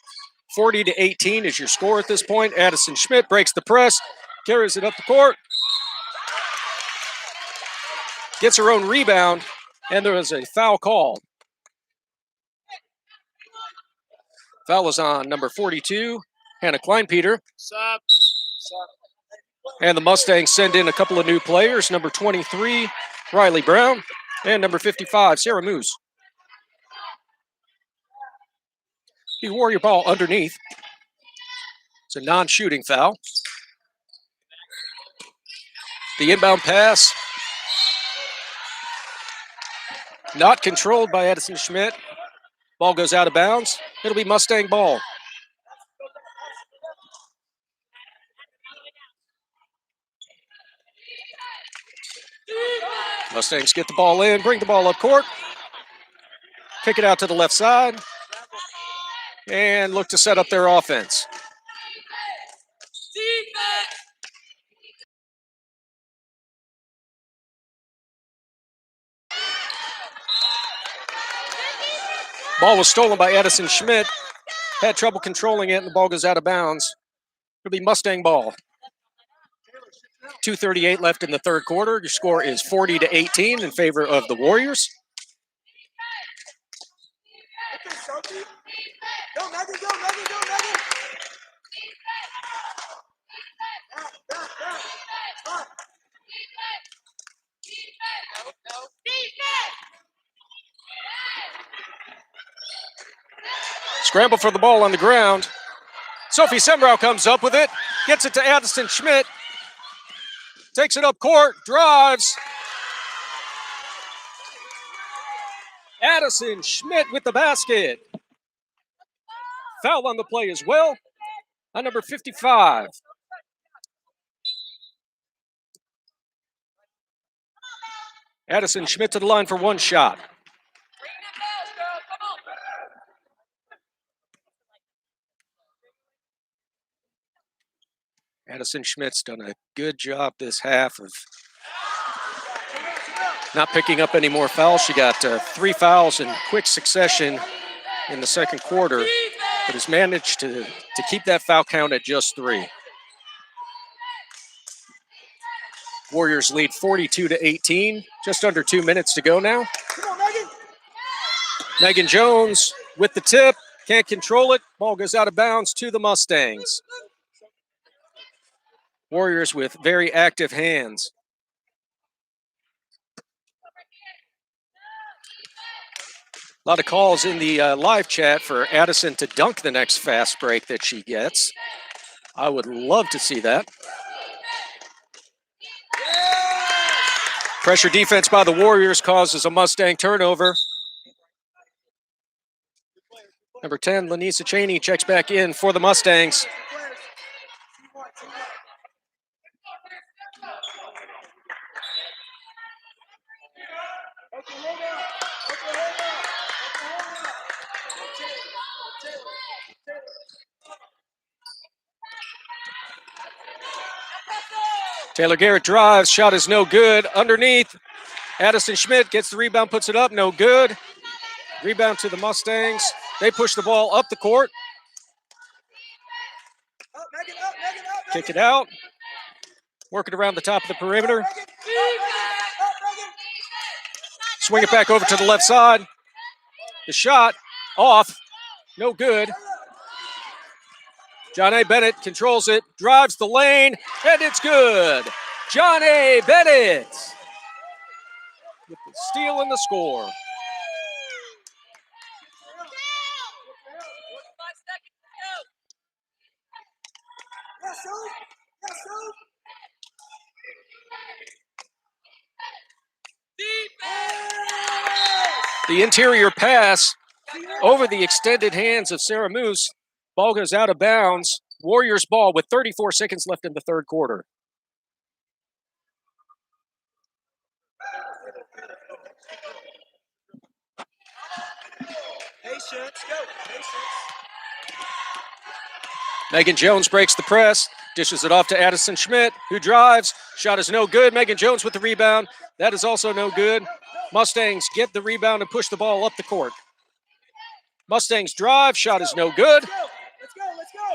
40-18 is your score at this point. Addison Schmidt breaks the press, carries it up the court, gets her own rebound, and there is a foul called. Foul is on number 42, Hannah Kleinpeter. Sup. And the Mustangs send in a couple of new players, number 23, Riley Brown, and number 55, Sarah Moose. The Warrior ball underneath. It's a non-shooting foul. The inbound pass, not controlled by Addison Schmidt. Ball goes out of bounds. It'll be Mustang ball. Mustangs get the ball in, bring the ball up court, kick it out to the left side, and look to set up their offense. Ball was stolen by Addison Schmidt. Had trouble controlling it, and the ball goes out of bounds. It'll be Mustang ball. 2:38 left in the third quarter. Your score is 40-18 in favor of the Warriors. Scramble for the ball on the ground. Sophie Sembrow comes up with it, gets it to Addison Schmidt, takes it up court, drives. Addison Schmidt with the basket. Foul on the play as well on number 55. Addison Schmidt to the line for one shot. Addison Schmidt's done a good job this half of not picking up any more fouls. She got 3 fouls in quick succession in the second quarter, but has managed to keep that foul count at just 3. Warriors lead 42-18, just under 2 minutes to go now. Megan Jones with the tip, can't control it. Ball goes out of bounds to the Mustangs. Warriors with very active hands. A lot of calls in the live chat for Addison to dunk the next fast break that she gets. I would love to see that. Pressure defense by the Warriors causes a Mustang turnover. Number 10, Lanisa Cheney checks back in for the Mustangs. Taylor Garrett drives, shot is no good. Underneath, Addison Schmidt gets the rebound, puts it up, no good. Rebound to the Mustangs. They push the ball up the court. Kick it out. Work it around the top of the perimeter. Swing it back over to the left side. The shot off, no good. John A. Bennett controls it, drives the lane, and it's good. John A. Bennett with the steal and the score. The interior pass over the extended hands of Sarah Moose. Ball goes out of bounds. Warriors ball with 34 seconds left in the third quarter. Megan Jones breaks the press, dishes it off to Addison Schmidt, who drives. Shot is no good. Megan Jones with the rebound. That is also no good. Mustangs get the rebound and push the ball up the court. Mustangs drive. Shot is no good.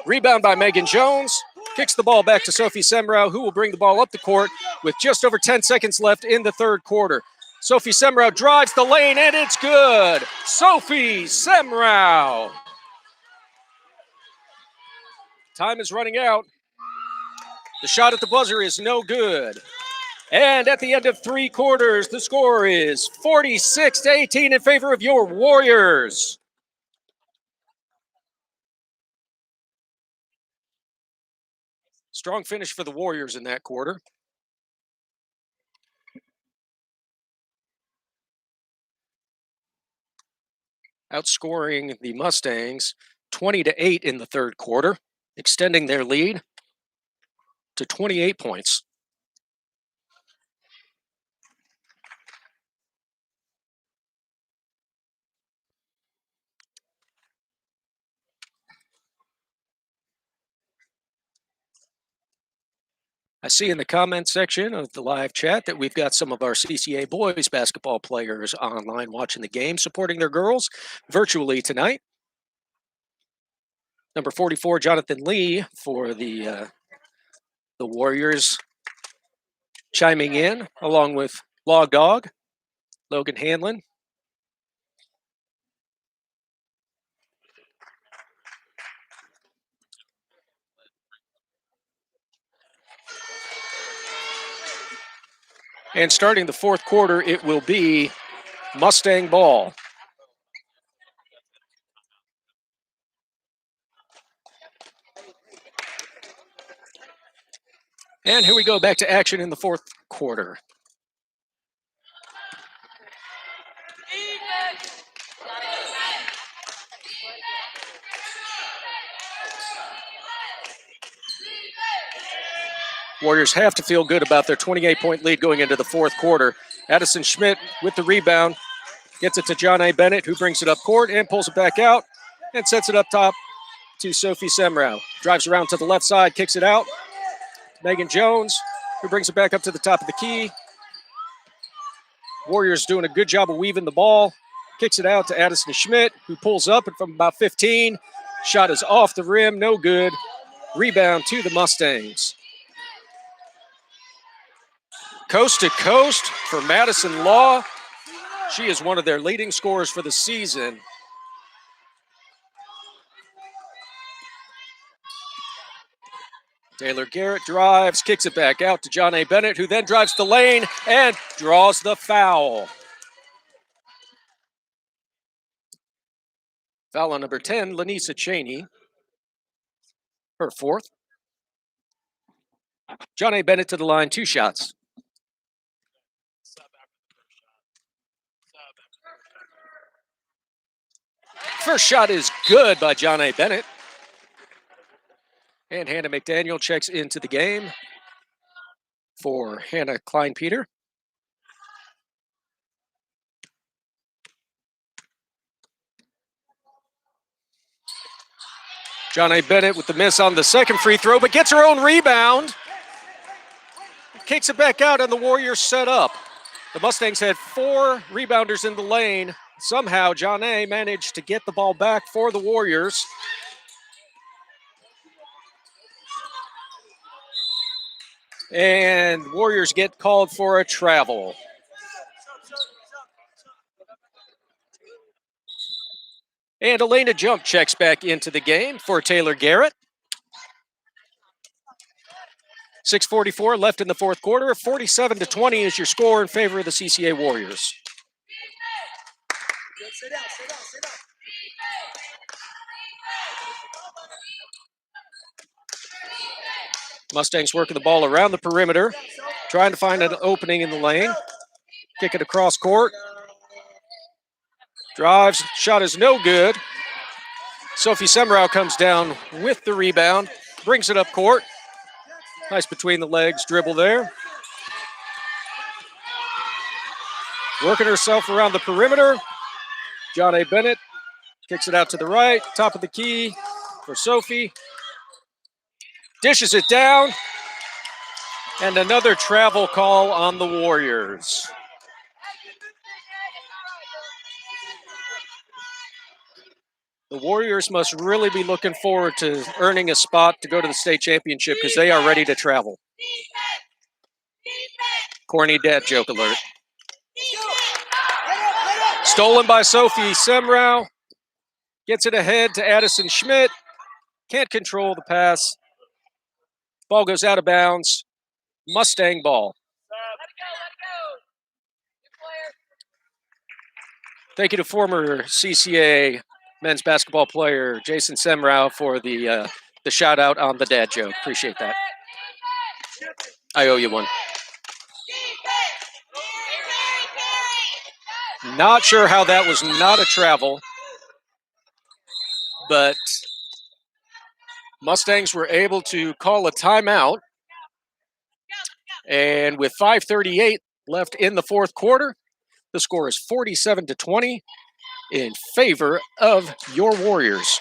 Rebound by Megan Jones. Kicks the ball back to Sophie Semrau, who will bring the ball up the court with just over 10 seconds left in the third quarter. Sophie Semrau drives the lane, and it's good. Sophie Semrau. Time is running out. The shot at the buzzer is no good. And at the end of three quarters, the score is 46-18 in favor of your Warriors. Strong finish for the Warriors in that quarter. Outscoring the Mustangs 20-8 in the third quarter, extending their lead to 28 points. I see in the comment section of the live chat that we've got some of our CCA boys basketball players online watching the game, supporting their girls virtually tonight. Number 44, Jonathan Lee for the Warriors, chiming in along with Log Dog, Logan Hanlon. And starting the fourth quarter, it will be Mustang ball. And here we go, back to action in the fourth quarter. Warriors have to feel good about their 28-point lead going into the fourth quarter. Addison Schmidt with the rebound, gets it to John A. Bennett, who brings it up court and pulls it back out and sets it up top to Sophie Semrau. Drives around to the left side, kicks it out. Megan Jones, who brings it back up to the top of the key. Warriors doing a good job of weaving the ball. Kicks it out to Addison Schmidt, who pulls up and from about 15. Shot is off the rim, no good. Rebound to the Mustangs. Coast to coast for Madison Law. She is one of their leading scorers for the season. Taylor Garrett drives, kicks it back out to John A. Bennett, who then drives the lane and draws the foul. Foul on number 10, Lanisa Cheney. Her fourth. John A. Bennett to the line, 2 shots. First shot is good by John A. Bennett. And Hannah McDaniel checks into the game for Hannah Klein-Peter. John A. Bennett with the miss on the second free throw, but gets her own rebound. Kicks it back out, and the Warriors set up. The Mustangs had 4 rebounders in the lane. Somehow, John A. managed to get the ball back for the Warriors. And Warriors get called for a travel. And Elena Jump checks back into the game for Taylor Garrett. 6:44 left in the fourth quarter. 47-20 is your score in favor of the CCA Warriors. Sit down. Mustangs working the ball around the perimeter, trying to find an opening in the lane. Kick it across court. Drives, shot is no good. Sophie Semrau comes down with the rebound, brings it up court. Nice between the legs dribble there. Working herself around the perimeter. John A. Bennett kicks it out to the right, top of the key for Sophie. Dishes it down. And another travel call on the Warriors. The Warriors must really be looking forward to earning a spot to go to the state championship because they are ready to travel. Corny dad joke alert. Stolen by Sophie Semrau. Gets it ahead to Addison Schmidt. Can't control the pass. Ball goes out of bounds. Mustang ball. Thank you to former CCA men's basketball player Jason Semrau for the shout out on the dad joke. Appreciate that. I owe you one. Not sure how that was not a travel, but Mustangs were able to call a timeout. And with 5:38 left in the fourth quarter, the score is 47-20 in favor of your Warriors.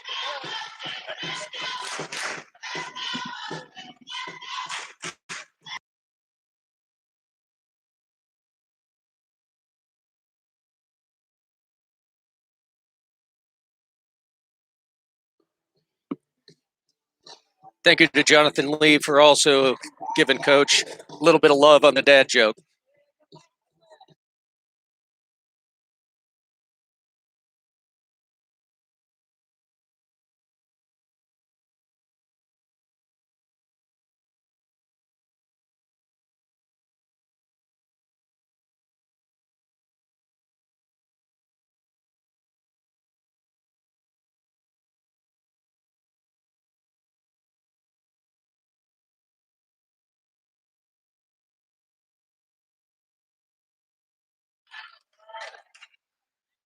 Thank you to Jonathan Lee for also giving Coach a little bit of love on the dad joke.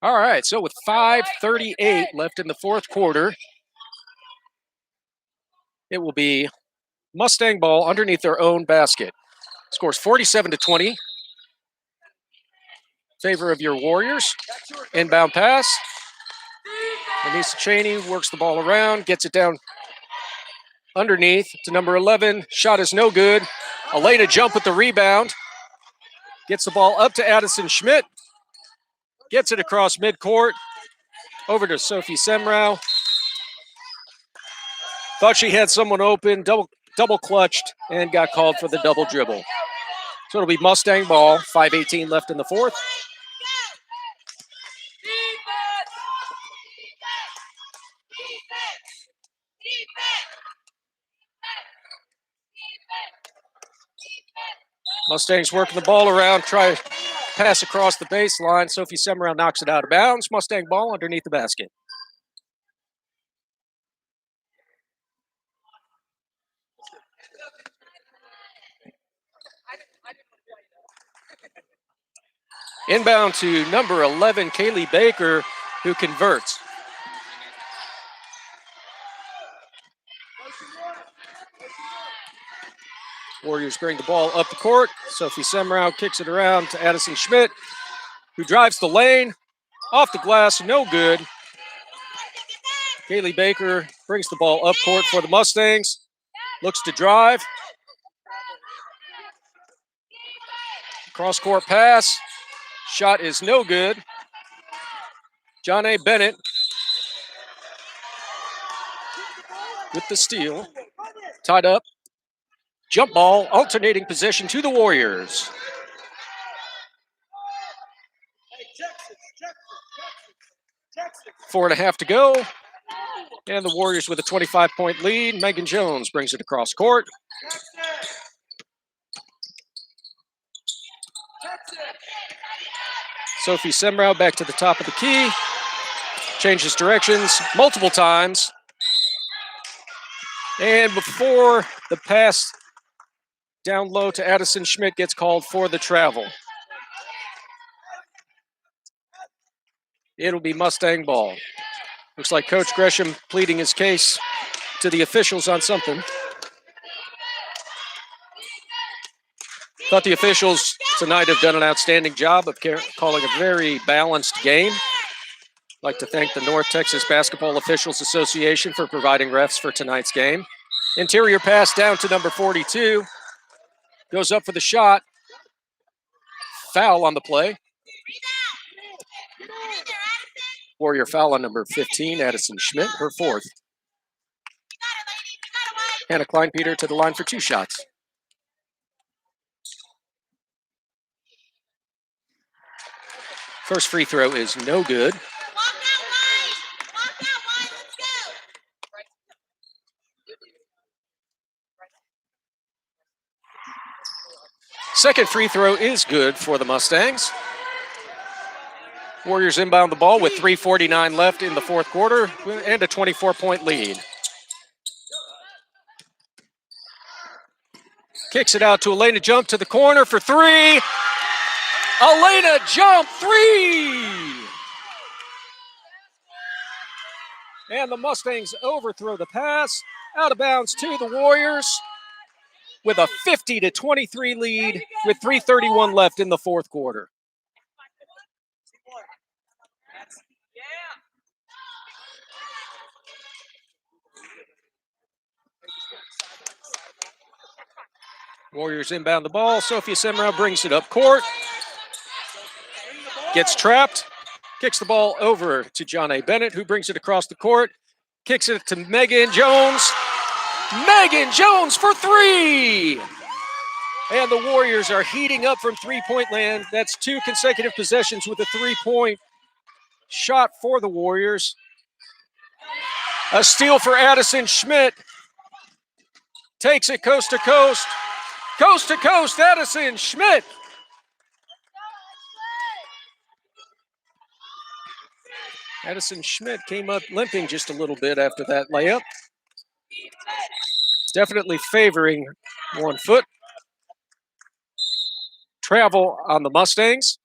All right, so with 5:38 left in the fourth quarter, it will be Mustang ball underneath their own basket. Scores 47-20. Favor of your Warriors. Inbound pass. Anissa Cheney works the ball around, gets it down underneath to number 11. Shot is no good. Elena jump with the rebound. Gets the ball up to Addison Schmidt. Gets it across midcourt. Over to Sophie Semrau. Thought she had someone open, double clutched, and got called for the double dribble. So it'll be Mustang ball, 5:18 left in the fourth. Mustangs working the ball around, try to pass across the baseline. Sophie Semrau knocks it out of bounds. Mustang ball underneath the basket. Inbound to number 11, Kaylee Baker, who converts. Warriors bring the ball up the court. Sophie Semrau kicks it around to Addison Schmidt, who drives the lane. Off the glass, no good. Kaylee Baker brings the ball up court for the Mustangs. Looks to drive. Cross-court pass. Shot is no good. John A. Bennett with the steal. Tied up. Jump ball, alternating possession to the Warriors. Four and a half to go. And the Warriors with a 25-point lead. Megan Jones brings it across court. Sophie Semrau back to the top of the key. Changes directions multiple times. And before the pass down low to Addison Schmidt gets called for the travel. It'll be Mustang ball. Looks like Coach Gresham pleading his case to the officials on something. Thought the officials tonight have done an outstanding job of calling a very balanced game. I'd like to thank the North Texas Basketball Officials Association for providing refs for tonight's game. Interior pass down to number 42. Goes up for the shot. Foul on the play. Warrior foul on number 15, Addison Schmidt, her fourth. Hannah Kleinpeter to the line for 2 shots. First free throw is no good. Second free throw is good for the Mustangs. Warriors inbound the ball with 3:49 left in the fourth quarter and a 24-point lead. Kicks it out to Elena Jump to the corner for 3. Elena Jump, 3! And the Mustangs overthrow the pass. Out of bounds to the Warriors with a 50-23 lead with 3:31 left in the fourth quarter. Warriors inbound the ball. Sophia Semrau brings it up court. Gets trapped. Kicks the ball over to John A. Bennett, who brings it across the court. Kicks it to Megan Jones. Megan Jones for 3! And the Warriors are heating up from three-point land. That's 2 consecutive possessions with a 3-point shot for the Warriors. A steal for Addison Schmidt. Takes it coast to coast. Coast to coast, Addison Schmidt. Addison Schmidt came up limping just a little bit after that layup. Definitely favoring one foot. Travel on the Mustangs.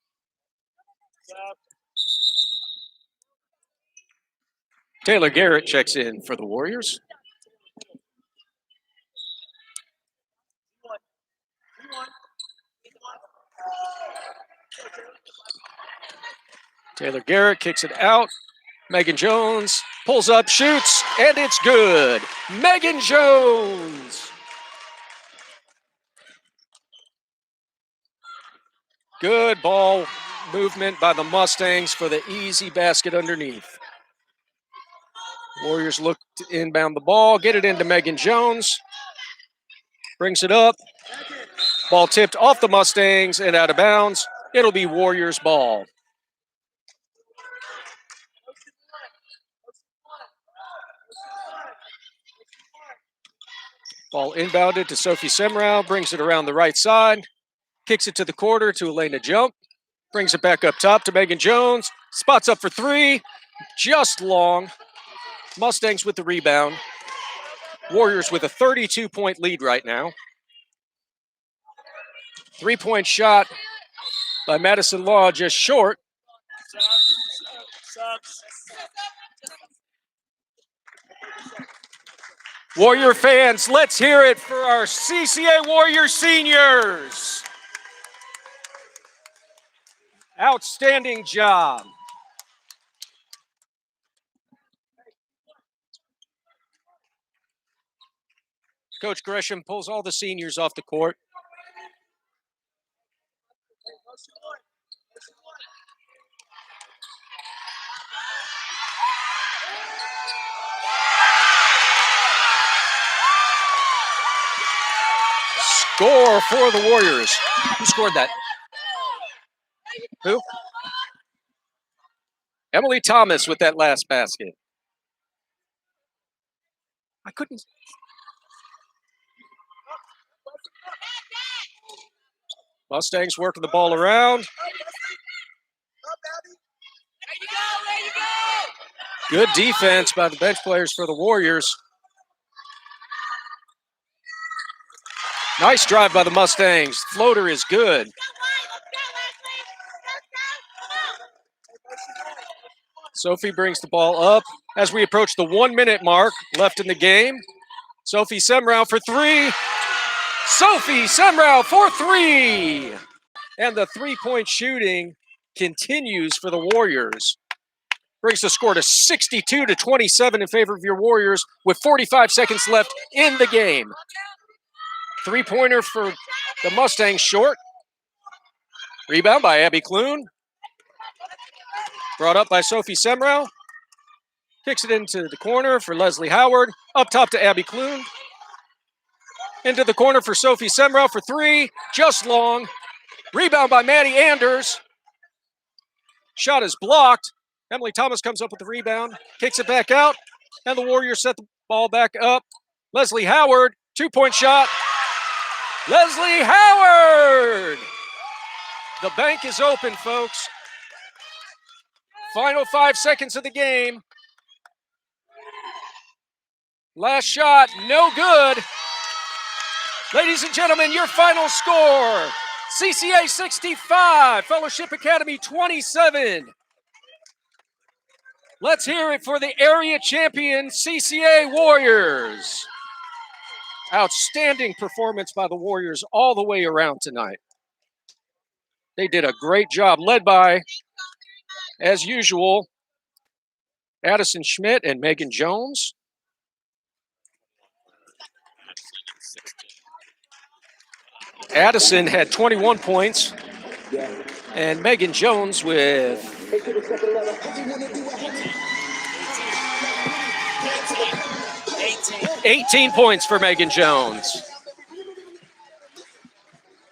Taylor Garrett checks in for the Warriors. Taylor Garrett kicks it out. Megan Jones pulls up, shoots, and it's good. Megan Jones. Good ball movement by the Mustangs for the easy basket underneath. Warriors look to inbound the ball, get it into Megan Jones. Brings it up. Ball tipped off the Mustangs and out of bounds. It'll be Warriors ball. Ball inbounded to Sophie Semrau, brings it around the right side, kicks it to the quarter to Elena Jump, brings it back up top to Megan Jones, spots up for 3, just long. Mustangs with the rebound. Warriors with a 32-point lead right now. 3-point shot by Madison Law, just short. Warrior fans, let's hear it for our CCA Warrior seniors. Outstanding job. Coach Gresham pulls all the seniors off the court. Score for the Warriors. Who scored that? Who? Emily Thomas with that last basket. I couldn't. Mustangs working the ball around. Good defense by the bench players for the Warriors. Nice drive by the Mustangs. Floater is good. Sophie brings the ball up as we approach the 1 minute mark left in the game. Sophie Semrau for three. Sophie Semrau for three. And the three-point shooting continues for the Warriors. Brings the score to 62-27 in favor of your Warriors with 45 seconds left in the game. Three-pointer for the Mustangs short. Rebound by Abby Clune. Brought up by Sophie Semrau. Kicks it into the corner for Leslie Howard. Up top to Abby Clune. Into the corner for Sophie Semrau for three. Just long. Rebound by Maddie Anders. Shot is blocked. Emily Thomas comes up with the rebound. Kicks it back out. And the Warriors set the ball back up. Leslie Howard. 2-point shot. Leslie Howard! The bank is open, folks. Final 5 seconds of the game. Last shot, no good. Ladies and gentlemen, your final score. CCA 65, Fellowship Academy 27. Let's hear it for the area champion CCA Warriors. Outstanding performance by the Warriors all the way around tonight. They did a great job, led by, as usual, Addison Schmidt and Megan Jones. Addison had 21 points, and Megan Jones with 18 points for Megan Jones.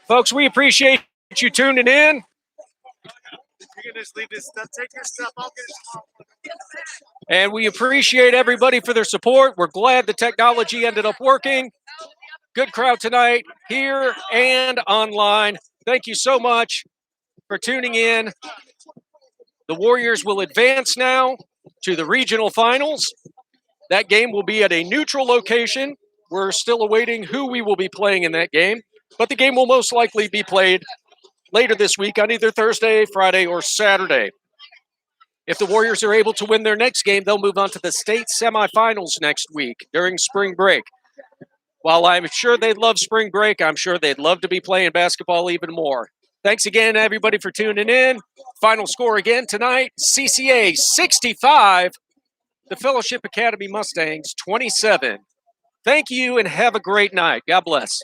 Folks, we appreciate you tuning in. You can just leave this stuff. Take your stuff. I'll get it. And we appreciate everybody for their support. We're glad the technology ended up working. Good crowd tonight, here and online. Thank you so much for tuning in. The Warriors will advance now to the regional finals. That game will be at a neutral location. We're still awaiting who we will be playing in that game, but the game will most likely be played later this week on either Thursday, Friday, or Saturday. If the Warriors are able to win their next game, they'll move on to the state semifinals next week during spring break. While I'm sure they'd love spring break, I'm sure they'd love to be playing basketball even more. Thanks again, everybody, for tuning in. Final score again tonight, CCA 65, the Fellowship Academy Mustangs 27. Thank you and have a great night. God bless.